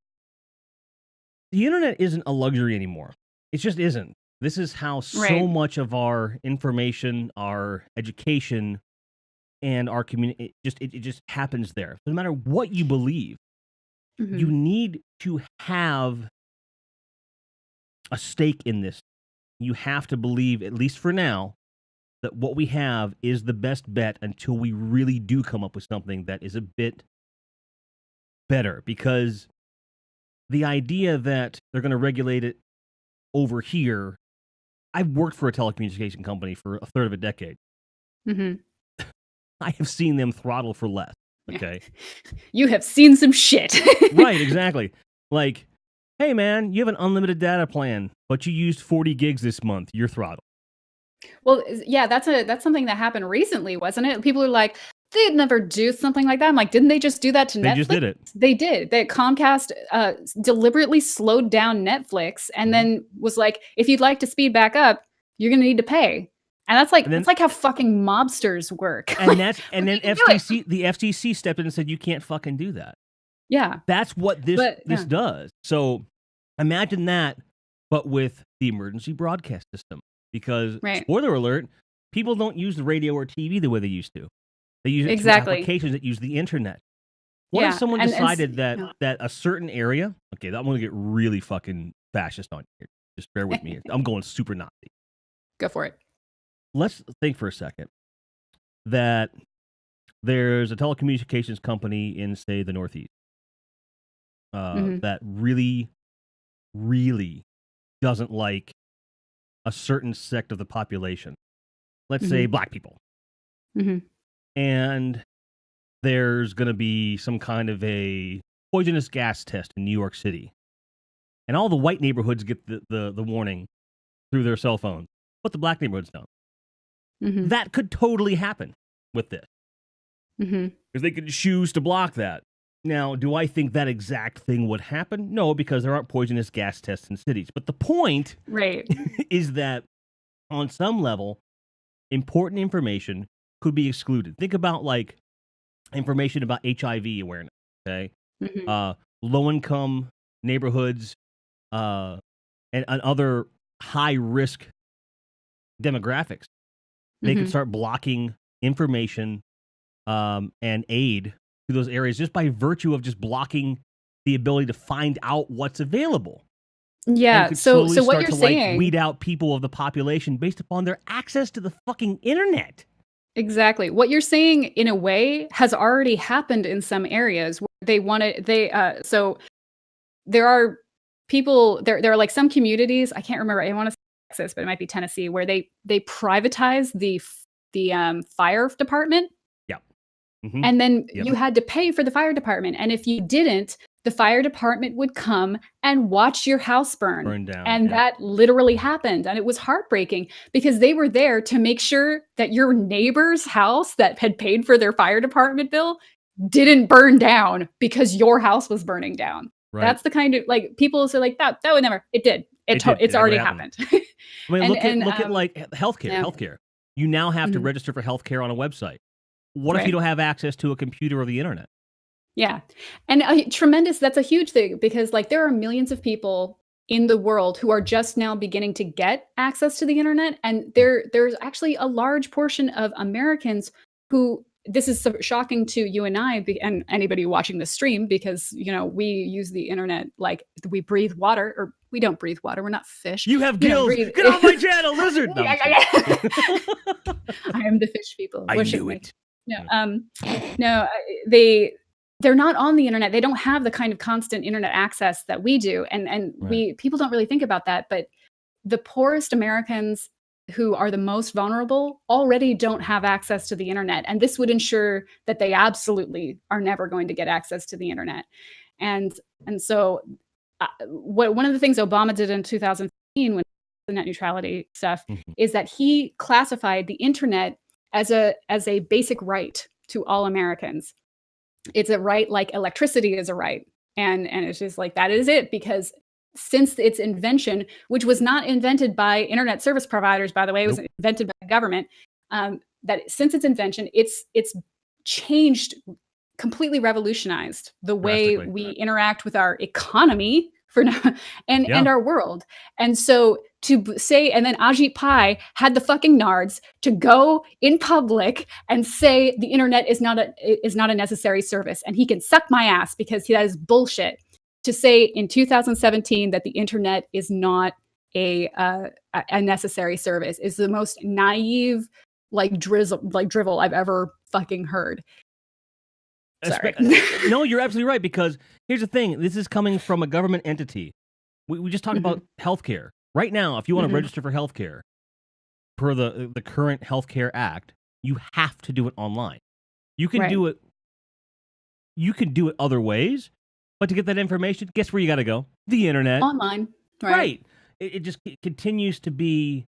the internet isn't a luxury anymore. It just isn't. This is how so much of our information, our education, and our community, it just happens there. No matter what you believe, you need to have a stake in this. You have to believe, at least for now, that what we have is the best bet until we really do come up with something that is a bit better. Because the idea that they're going to regulate it over here, I've worked for a telecommunication company for a third of a decade. I have seen them throttle for less. Okay. You have seen some shit. Right, exactly. Like, hey man, you have an unlimited data plan, but you used 40 gigs this month. You're throttled. Well, yeah, that's something that happened recently, wasn't it? People are like, they'd never do something like that. I'm like, didn't they just do that to Netflix? They just did it. They did. That Comcast deliberately slowed down Netflix and then was like, if you'd like to speed back up, you're going to need to pay. And that's like how fucking mobsters work. And then the FCC stepped in and said, you can't fucking do that. Yeah. That's what this does. So imagine that, but with the emergency broadcast system. Because, spoiler alert, people don't use the radio or TV the way they used to. They use it through applications that use the internet. What if someone decided that a certain area, okay, I'm going to get really fucking fascist on you here. Just bear with me. I'm going super Nazi. Go for it. Let's think for a second that there's a telecommunications company in, say, the Northeast that really, really doesn't like a certain sect of the population. Let's say black people. And there's going to be some kind of a poisonous gas test in New York City. And all the white neighborhoods get the warning through their cell phones, but the black neighborhoods don't. Mm-hmm. That could totally happen with this. Because they could choose to block that. Now, do I think that exact thing would happen? No, because there aren't poisonous gas tests in cities. But the point is that on some level, important information could be excluded. Think about like information about HIV awareness, okay? Low-income neighborhoods and other high-risk demographics. They could start blocking information and aid to those areas just by virtue of just blocking the ability to find out what's available. Yeah. So what you're saying, like, weed out people of the population based upon their access to the fucking internet. Exactly. What you're saying, in a way, has already happened in some areas where they want to. So there are people. There are like some communities. I can't remember. I want to say Texas, but it might be Tennessee, where they privatize the fire department. And then you had to pay for the fire department. And if you didn't, the fire department would come and watch your house burn down. And that literally happened. And it was heartbreaking because they were there to make sure that your neighbor's house that had paid for their fire department bill didn't burn down because your house was burning down. Right. That's the kind of, like, people say like that would never, it did. It's already happened. I mean, look at like healthcare. You now have to register for healthcare on a website. What if you don't have access to a computer or the internet? Yeah. And that's a huge thing because like there are millions of people in the world who are just now beginning to get access to the internet. And there's actually a large portion of Americans who, this is so shocking to you and I and anybody watching the stream because, you know, we use the internet like we breathe water, or we don't breathe water. We're not fish. You have gills. Get off my channel, lizard. No, I am the fish people. I knew it. No, they're not on the internet. They don't have the kind of constant internet access that we do. And people don't really think about that. But the poorest Americans who are the most vulnerable already don't have access to the internet. And this would ensure that they absolutely are never going to get access to the internet. And so one of the things Obama did in 2015 when the net neutrality stuff is that he classified the internet as a basic right to all Americans. It's a right like electricity is a right. And it's just like, that is it, because since its invention, which was not invented by internet service providers, by the way, it was invented by the government, that since its invention, it's changed, completely revolutionized the way we interact with our economy for now and our world. And so to say, and then Ajit Pai had the fucking nards to go in public and say the internet is not a necessary service, and he can suck my ass because that is bullshit. To say in 2017 that the internet is not a necessary service is the most naive drivel I've ever fucking heard. Sorry. No, you're absolutely right, because here's the thing. This is coming from a government entity. We just talked about healthcare. Right now, if you want to register for healthcare, per the current Healthcare Act, you have to do it online. You can do it. You can do it other ways, but to get that information, guess where you got to go? The internet. Online. Right. It just continues to be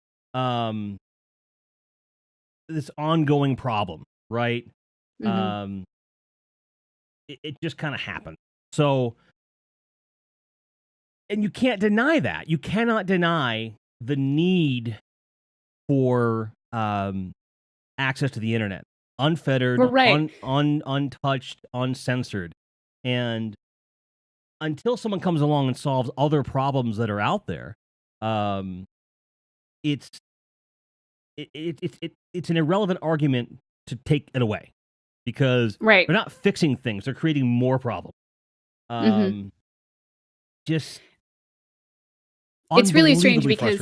this ongoing problem, right? It just kind of happened. So, and you can't deny that. You cannot deny the need for access to the internet, unfettered, untouched, uncensored. And until someone comes along and solves other problems that are out there, it's an irrelevant argument to take it away, because they're not fixing things; they're creating more problems. Just it's really strange because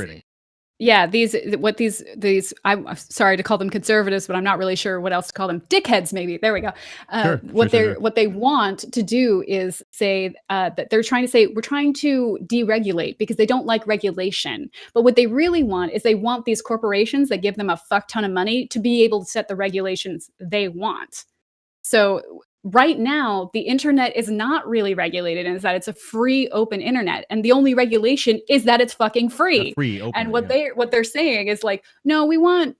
these I'm sorry to call them conservatives, but I'm not really sure what else to call them. Dickheads, maybe. There we go. What they want to do is say that they're trying to say we're trying to deregulate because they don't like regulation. But what they really want is they want these corporations that give them a fuck ton of money to be able to set the regulations they want. So right now, the internet is not really regulated, and is that it's a free, open internet, and the only regulation is that it's fucking free. Free, open. And what they're saying is like, no, we want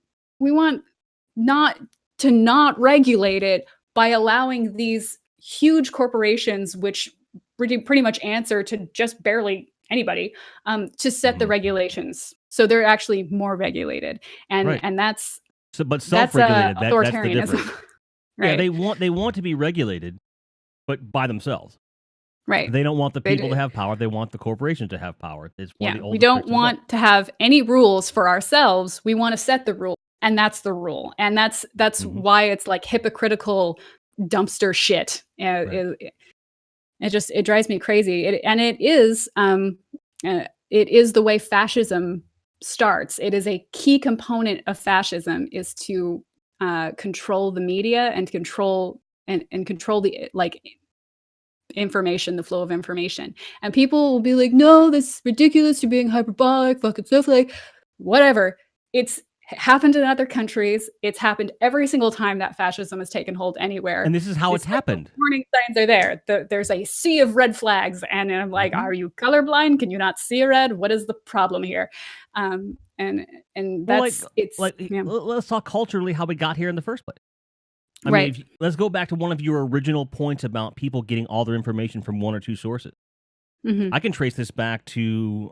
not to not regulate it by allowing these huge corporations, which pretty much answer to just barely anybody, to set the regulations. So they're actually more regulated, and that's but self-regulated. That's authoritarianism. That's the difference. Right. Yeah, they want to be regulated, but by themselves. Right. They don't want the people to have power. They want the corporations to have power. It's one of the we don't want to have any rules for ourselves. We want to set the rule, and that's the rule. And that's why it's like hypocritical dumpster shit. It drives me crazy. It is the way fascism starts. It is a key component of fascism is to control the media and control the information, the flow of information. And people will be like, no, this is ridiculous, you're being hyperbolic, fucking stuff, like whatever. It's happened in other countries. It's happened every single time that fascism has taken hold anywhere. And this is how it's happened. Warning signs are there. There's a sea of red flags. And I'm like, are you colorblind? Can you not see a red? What is the problem here? And that's let's talk culturally how we got here in the first place. I mean, let's go back to one of your original points about people getting all their information from one or two sources. I can trace this back to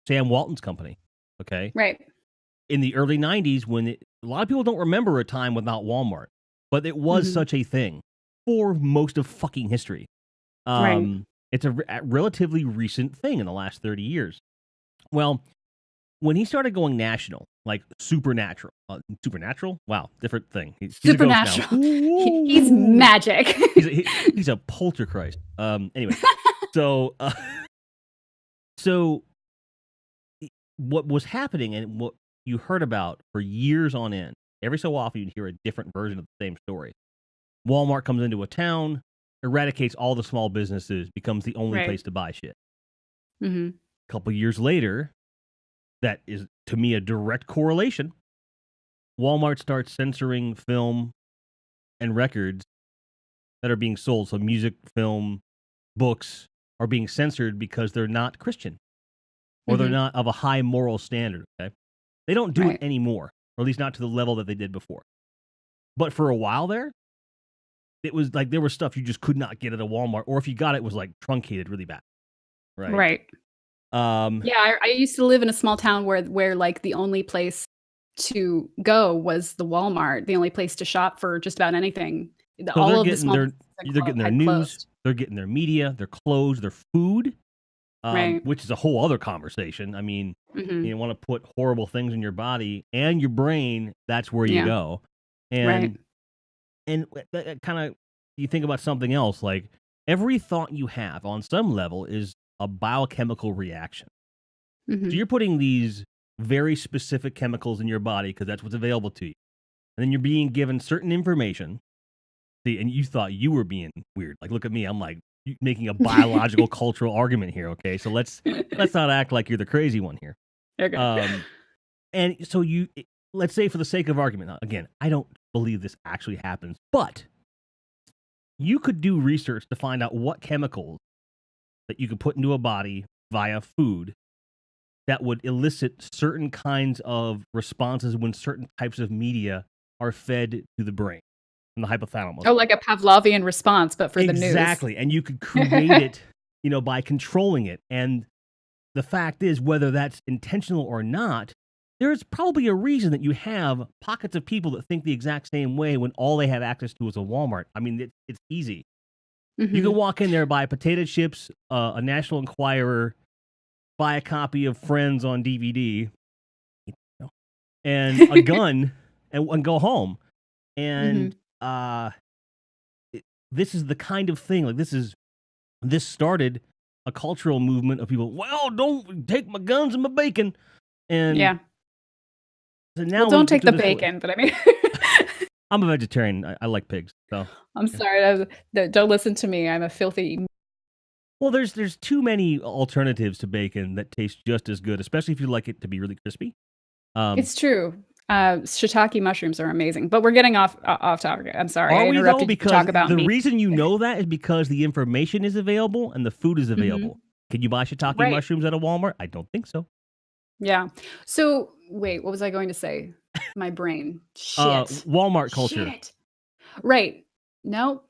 Sam Walton's company. Okay. Right. In the early 90s, when a lot of people don't remember a time without Walmart, but it was such a thing for most of fucking history. It's a relatively recent thing in the last 30 years. Well, when he started going national, like supernatural, wow, different thing. He's supernatural. He's magic. he's a poltergeist. Anyway, so what was happening and what you heard about for years on end, every so often you'd hear a different version of the same story. Walmart comes into a town, eradicates all the small businesses, becomes the only place to buy shit. A couple years later, that is, to me, a direct correlation. Walmart starts censoring film and records that are being sold. So music, film, books are being censored because they're not Christian or they're not of a high moral standard. Okay, they don't do it anymore, or at least not to the level that they did before. But for a while there, it was like there was stuff you just could not get at a Walmart, or if you got it, it was like truncated really bad. Right. I used to live in a small town where like the only place to go was the Walmart, the only place to shop for just about anything. They're getting their news, closed. They're getting their media, their clothes, their food, which is a whole other conversation. I mean, you want to put horrible things in your body and your brain, that's where you go. And that kind of, you think about something else, like every thought you have on some level is a biochemical reaction. So you're putting these very specific chemicals in your body because that's what's available to you. And then you're being given certain information. See, and you thought you were being weird. Like, look at me. I'm like making a biological cultural argument here. Okay. So let's not act like you're the crazy one here. Okay. And so let's say for the sake of argument, again, I don't believe this actually happens, but you could do research to find out what chemicals that you could put into a body via food that would elicit certain kinds of responses when certain types of media are fed to the brain from the hypothalamus. Oh, like a Pavlovian response, but for the news. Exactly. And you could create it, by controlling it. And the fact is, whether that's intentional or not, there's probably a reason that you have pockets of people that think the exact same way when all they have access to is a Walmart. I mean, it's easy. You can walk in there, buy potato chips, a National Enquirer, buy a copy of Friends on DVD, and a gun, and go home. And this is the kind of thing, like this started a cultural movement of people, well, don't take my guns and my bacon. And so now don't take the bacon, but I mean... I'm a vegetarian. I like pigs. So I'm sorry. Don't listen to me. I'm a filthy... Well, there's too many alternatives to bacon that taste just as good, especially if you like it to be really crispy. It's true. Shiitake mushrooms are amazing, but we're getting off topic. I'm sorry. Are I we though? interrupted you to Because talk about the meat. reason you know that is because the information is available and the food is available. Can you buy shiitake Right. mushrooms at a Walmart? I don't think so. Yeah. So wait, what was I going to say? My brain. Shit. Walmart culture. Shit. Right. No,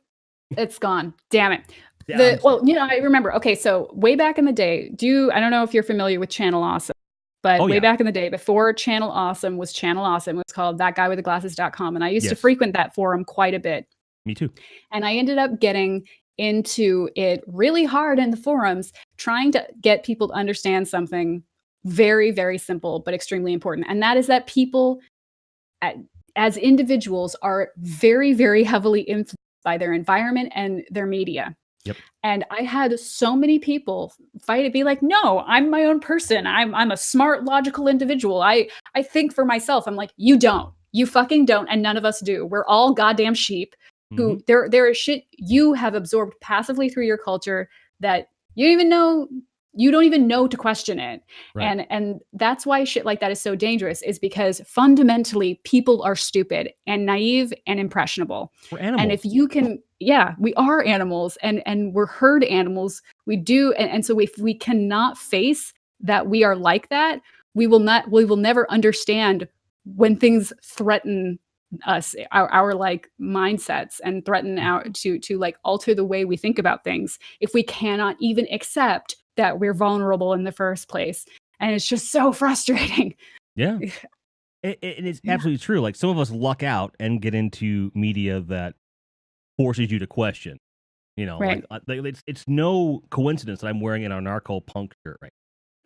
it's gone. Damn it. Yeah, Well, I remember. Okay, so way back in the day, I don't know if you're familiar with Channel Awesome, but way back in the day, before Channel Awesome was Channel Awesome, it was called thatguywiththeglasses.com. And I used to frequent that forum quite a bit. Me too. And I ended up getting into it really hard in the forums, trying to get people to understand something very, very simple, but extremely important. And that is that people as individuals are very, very heavily influenced by their environment and their media. Yep. And I had so many people fight it, be like, no, I'm my own person. I'm a smart, logical individual. I think for myself. I'm like, you don't. You fucking don't. And none of us do. We're all goddamn sheep who there is shit you have absorbed passively through your culture that you don't even know to question it. Right. And that's why shit like that is so dangerous, is because fundamentally people are stupid and naive and impressionable. We're animals. And if you can, we are animals and we're herd animals. We do. And so if we cannot face that we are like that, we will never understand when things threaten us, our like mindsets, and threaten to like alter the way we think about things, if we cannot even accept that we're vulnerable in the first place. And it's just so frustrating. Yeah. And it's absolutely true. Like, some of us luck out and get into media that forces you to question, right. Like, it's no coincidence that I'm wearing an anarcho punk shirt, right?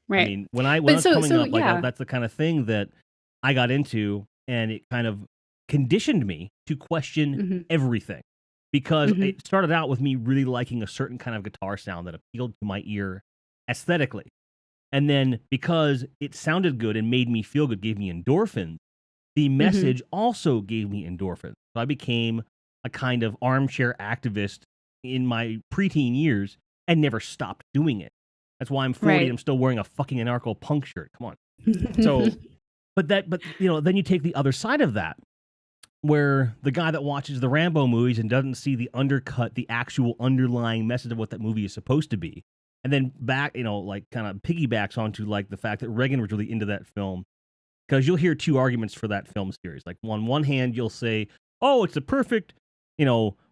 Right. I mean, when I was coming up, like, that's the kind of thing that I got into, and it kind of conditioned me to question everything, because it started out with me really liking a certain kind of guitar sound that appealed to my ear aesthetically. And then because it sounded good and made me feel good, gave me endorphins, the message also gave me endorphins. So I became a kind of armchair activist in my preteen years and never stopped doing it. That's why I'm 40 and I'm still wearing a fucking anarcho punk shirt. Come on. So, but then you take the other side of that, where the guy that watches the Rambo movies and doesn't see the actual underlying message of what that movie is supposed to be, and then back, like, kind of piggybacks onto, like, the fact that Reagan was really into that film, because you'll hear two arguments for that film series. Like, on one hand, you'll say, oh, it's a perfect,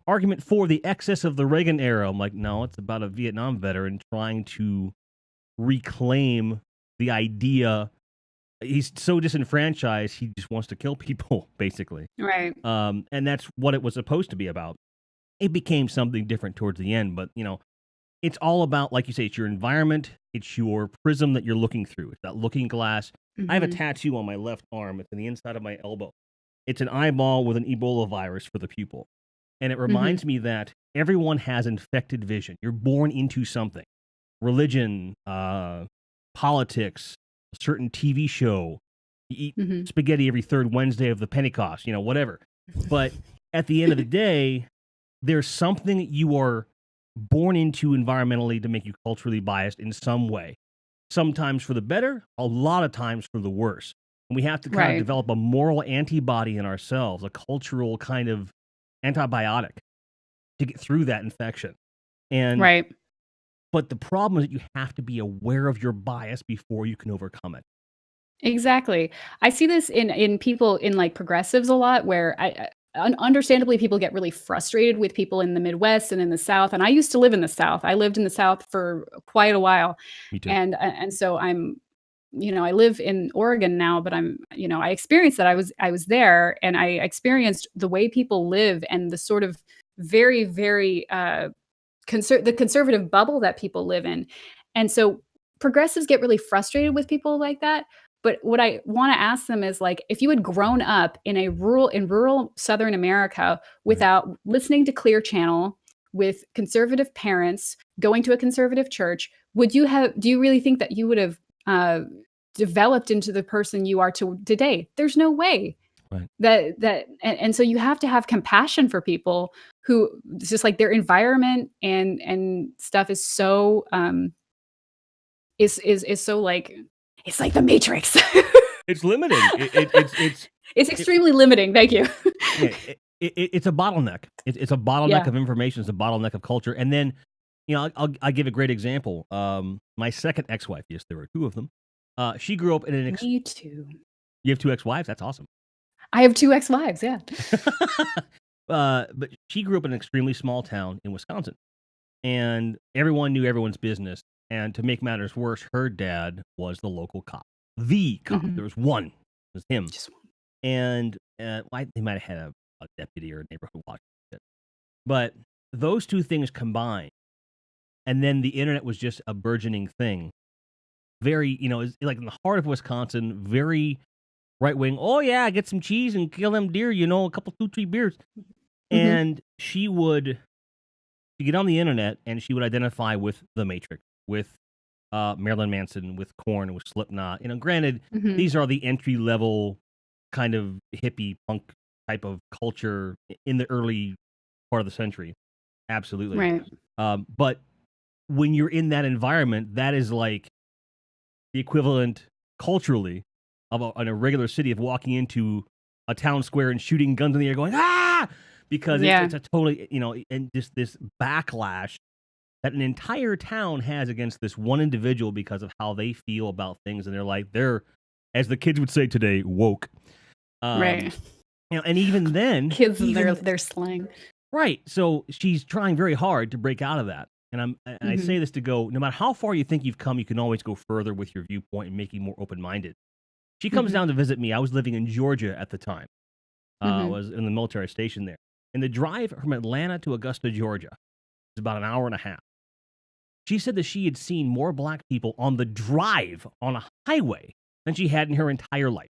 argument for the excess of the Reagan era. I'm like, no, it's about a Vietnam veteran trying to reclaim the idea. He's so disenfranchised, he just wants to kill people, basically. Right. And that's what it was supposed to be about. It became something different towards the end, but, it's all about, like you say, it's your environment, it's your prism that you're looking through. It's that looking glass. I have a tattoo on my left arm. It's on the inside of my elbow. It's an eyeball with an Ebola virus for the pupil. And it reminds me that everyone has infected vision. You're born into something. Religion, politics, a certain TV show. You eat spaghetti every third Wednesday of the Pentecost, whatever. But at the end of the day, there's something that you are born into environmentally to make you culturally biased in some way. Sometimes for the better, a lot of times for the worse. And we have to kind of develop a moral antibody in ourselves, a cultural kind of antibiotic to get through that infection. And but the problem is that you have to be aware of your bias before you can overcome it. Exactly. I see this in people, in like progressives a lot, where understandably people get really frustrated with people in the Midwest and in the South. And I used to live in the South. I lived in the South for quite a while. Me too. And so I'm, I live in Oregon now, but I'm, I experienced that. I was there, and I experienced the way people live and the sort of very, very the conservative bubble that people live in. And so progressives get really frustrated with people like that. But what I want to ask them is, like, if you had grown up in rural Southern America without listening to Clear Channel, with conservative parents, going to a conservative church, do you really think that you would have developed into the person you are today? There's no way. Right. And so you have to have compassion for people who, it's just like, their environment and stuff is so is so like, it's like the Matrix. It's limiting. It's It's extremely limiting. Thank you. It's a bottleneck. It's a bottleneck of information. It's a bottleneck of culture. And then, I'll give a great example. My second ex-wife, yes, there were two of them. She grew up in an... Me too. You have two ex-wives? That's awesome. I have two ex-wives, yeah. But she grew up in an extremely small town in Wisconsin. And everyone knew everyone's business. And to make matters worse, her dad was the local cop. The cop. Mhm. There was one. It was him. Just one. And they might have had a deputy or a neighborhood watch. But those two things combined, and then the internet was just a burgeoning thing. Very, it's like in the heart of Wisconsin, very right-wing. Oh, yeah, get some cheese and kill them deer, a couple, 2-3 beers. Mhm. And she would get on the internet, and she would identify with The Matrix, with Marilyn Manson, with Korn, with Slipknot. Granted, Mhm. these are the entry-level kind of hippie punk type of culture in the early part of the century. Absolutely. Right. But when you're in that environment, that is like the equivalent culturally of in a regular city of walking into a town square and shooting guns in the air going, ah! Because it's a totally, and just this backlash that an entire town has against this one individual because of how they feel about things. And they're, as the kids would say today, woke. Right. And even then... Kids and their slang. Right. So she's trying very hard to break out of that. And I say this to go, no matter how far you think you've come, you can always go further with your viewpoint and make you more open-minded. She comes down to visit me. I was living in Georgia at the time. I was in the military station there. And the drive from Atlanta to Augusta, Georgia, is about an hour and a half. She said that she had seen more black people on the drive on a highway than she had in her entire life.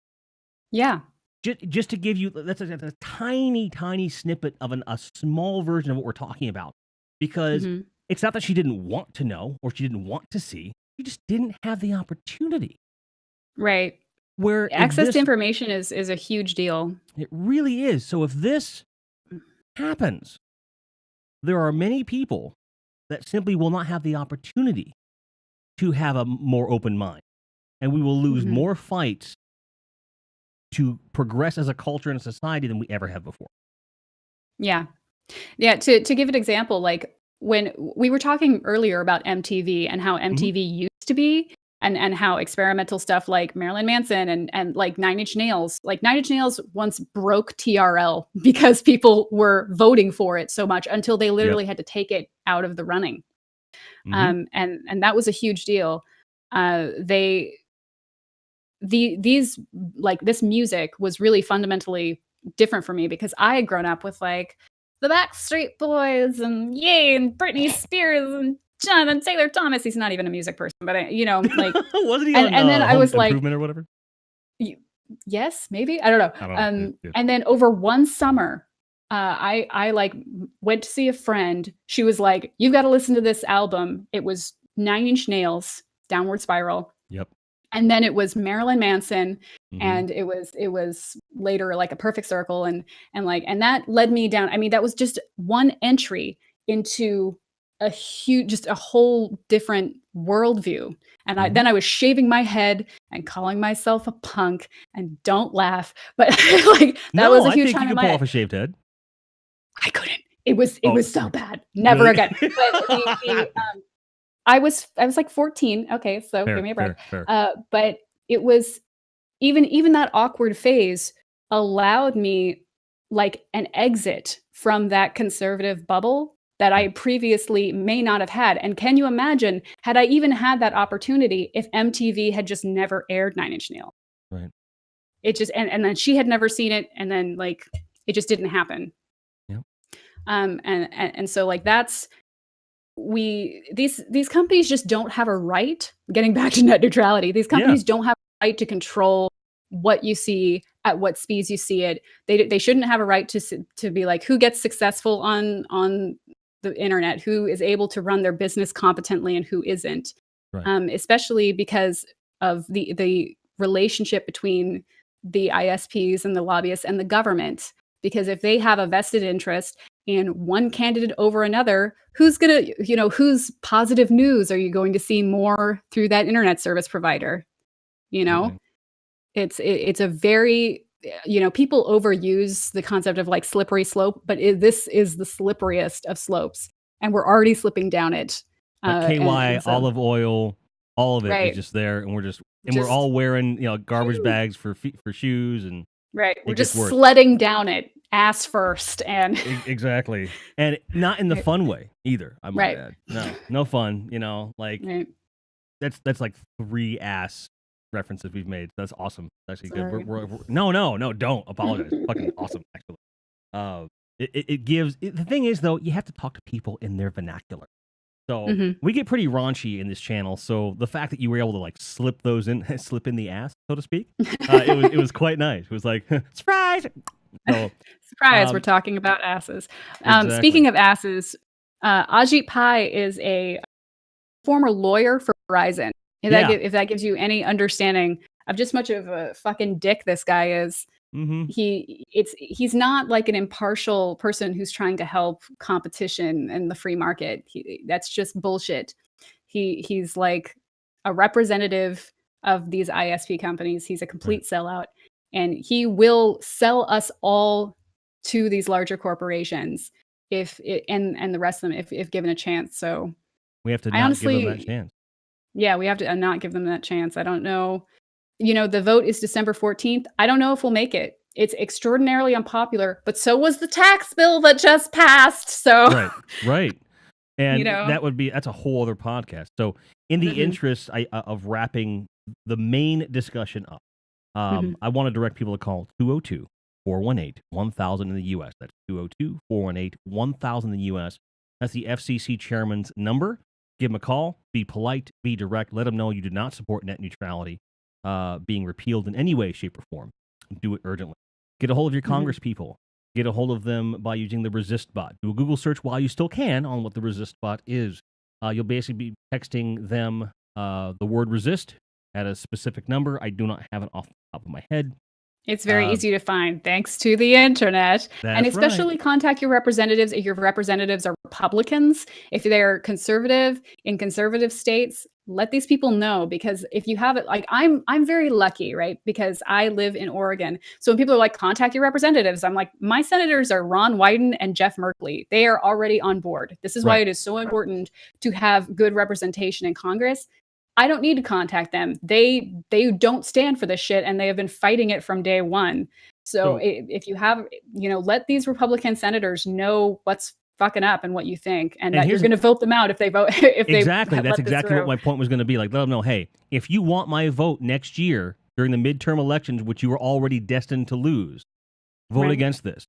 Yeah. Just to give you, that's a tiny, tiny snippet of a small version of what we're talking about. Because it's not that she didn't want to know or she didn't want to see. She just didn't have the opportunity. Right. Where access to information is a huge deal. It really is. So if this happens, there are many people that simply will not have the opportunity to have a more open mind. And we will lose more fights to progress as a culture and a society than we ever have before. Yeah. Yeah. To give an example, like when we were talking earlier about MTV and how MTV used to be, and how experimental stuff like Marilyn Manson and like Nine Inch Nails once broke TRL because people were voting for it so much until they literally had to take it out of the running. And that was a huge deal. These like this music was really fundamentally different for me because I had grown up with like the Backstreet Boys and Britney Spears and Jonathan Taylor Thomas. He's not even a music person, but like wasn't he and then I was like, Improvement or whatever? Yes, maybe, I don't know. And then over one summer, I like went to see a friend. She was like, "You've got to listen to this album." It was Nine Inch Nails, Downward Spiral. Yep. And then it was Marilyn Manson, and it was later like A Perfect Circle, and that led me down. I mean, that was just one entry into a whole different worldview. And then I was shaving my head and calling myself a punk, and don't laugh, but like that was a huge time in my life. You could pull off a shaved head. I couldn't. It was so bad. Never again. But I was like 14. Okay, so give me a break. Fair. But it was even that awkward phase allowed me like an exit from that conservative bubble that I previously may not have had. And can you imagine, had I even had that opportunity if MTV had just never aired Nine Inch Nails? Right. It just and then she had never seen it, and then like it just didn't happen. Yep. And so like that's these companies just don't have a right, getting back to net neutrality, these companies don't have a right to control what you see at what speeds you see it. They shouldn't have a right to be like who gets successful on the internet, who is able to run their business competently and who isn't. Right. Especially because of the relationship between the ISPs and the lobbyists and the government. Because if they have a vested interest in one candidate over another, whose positive news are you going to see more through that internet service provider? It's a very people overuse the concept of like slippery slope, but this is the slipperiest of slopes, and we're already slipping down it. Like KY, So, olive oil, all of it is right, just there, and we're just all wearing garbage bags for shoes, and right, we're it gets just worse. sledding down it ass first, and Exactly, and not in the fun way either. I might right, add, no fun. Like right. that's like 3 ass references we've made. That's awesome. That's actually Sorry. good. We're no, don't apologize. Fucking awesome, actually. It gives. The thing is, though, you have to talk to people in their vernacular. So we get pretty raunchy in this channel. So the fact that you were able to like slip in the ass, so to speak, it was quite nice. It was like surprise. So Surprise, we're talking about asses. Exactly. Speaking of asses, Ajit Pai is a former lawyer for Verizon. If that gives you any understanding of just much of a fucking dick this guy is. Mm-hmm. He's not like an impartial person who's trying to help competition and the free market. That's just bullshit. He's like a representative of these ISP companies. He's a complete sellout, and he will sell us all to these larger corporations and the rest of them if given a chance. So we have to not give them that chance. Yeah, we have to not give them that chance. I don't know. The vote is December 14th. I don't know if we'll make it. It's extraordinarily unpopular, but so was the tax bill that just passed. So right. And that's a whole other podcast. So in the interest of wrapping the main discussion up, I want to direct people to call 202-418-1000 in the U.S. That's 202-418-1000 in the U.S. That's the FCC chairman's number. Give him a call. Be polite. Be direct. Let him know you do not support net neutrality being repealed in any way, shape, or form. Do it urgently. Get a hold of your Congress people. Get a hold of them by using the Resist bot. Do a Google search while you still can on what the Resist bot is. You'll basically be texting them the word resist at a specific number. I do not have it off the top of my head. It's very easy to find thanks to the internet. And especially contact your representatives if your representatives are Republicans. If they're conservative in conservative states, let these people know, because if you have it, like I'm very lucky, right? Because I live in Oregon. So when people are like, contact your representatives, I'm like, my senators are Ron Wyden and Jeff Merkley. They are already on board. This is why it is so important to have good representation in Congress. I don't need to contact them. They don't stand for this shit, and they have been fighting it from day one. So if you have, let these Republican senators know what's fucking up and what you think, and that you're going to vote them out if they vote. Exactly. That's exactly what my point was going to be. Like, let them know, hey, if you want my vote next year during the midterm elections, which you are already destined to lose, vote against this.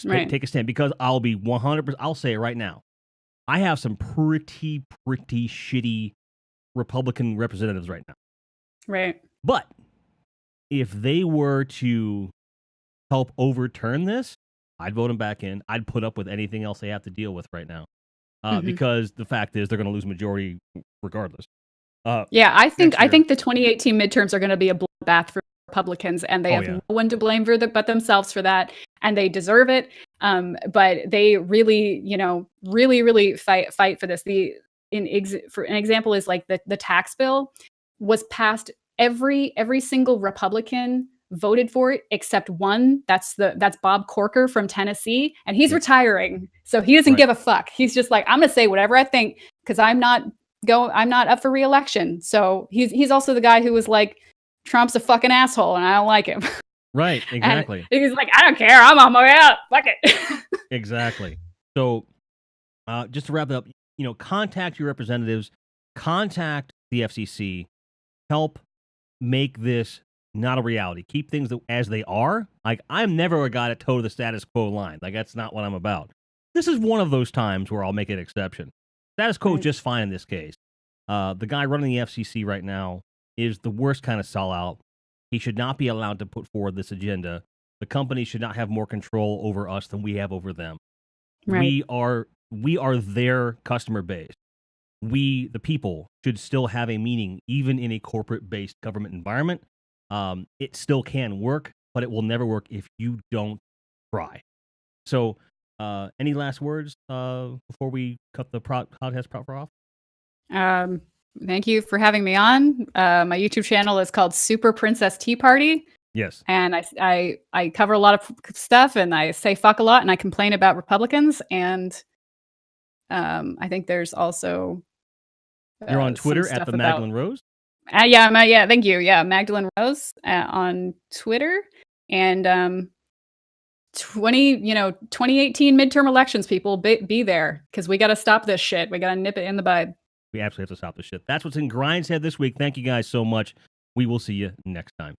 Take a stand, because I'll be 100%. I'll say it right now. I have some pretty shitty Republican representatives right now. Right. But if they were to help overturn this, I'd vote them back in. I'd put up with anything else they have to deal with right now. Because the fact is they're going to lose majority regardless. I think the 2018 midterms are going to be a bloodbath for Republicans, and they have no one to blame but themselves for that, and they deserve it. But they really, really fight for this. For an example is like the tax bill was passed. Every single Republican voted for it except one. That's Bob Corker from Tennessee, and he's retiring, so he doesn't give a fuck. He's just like, I'm gonna say whatever I think because I'm not up for re-election. So he's also the guy who was like, Trump's a fucking asshole and I don't like him. Right, exactly. And he's like, I don't care, I'm on my way out. Fuck it. Exactly. So just to wrap it up, contact your representatives, contact the FCC, help make this not a reality. Keep things as they are. Like, I'm never a guy to toe the status quo line. Like, that's not what I'm about. This is one of those times where I'll make an exception. Status quo is just fine in this case. The guy running the FCC right now is the worst kind of sellout. He should not be allowed to put forward this agenda. The company should not have more control over us than we have over them. Right. We are their customer base. We, the people, should still have a meaning, even in a corporate-based government environment. It still can work, but it will never work if you don't try. So, any last words before we cut the podcast proper off? Thank you for having me on. My YouTube channel is called Super Princess Tea Party. Yes. And I cover a lot of stuff, and I say fuck a lot, and I complain about Republicans. And I think there's also you're on Twitter at the Magdalen Rose. Yeah, thank you. Yeah, Magdalen Rose on Twitter, and 2018 midterm elections, people be there, because we got to stop this shit. We got to nip it in the bud. We absolutely have to stop this shit. That's what's in Grindhead this week. Thank you guys so much. We will see you next time.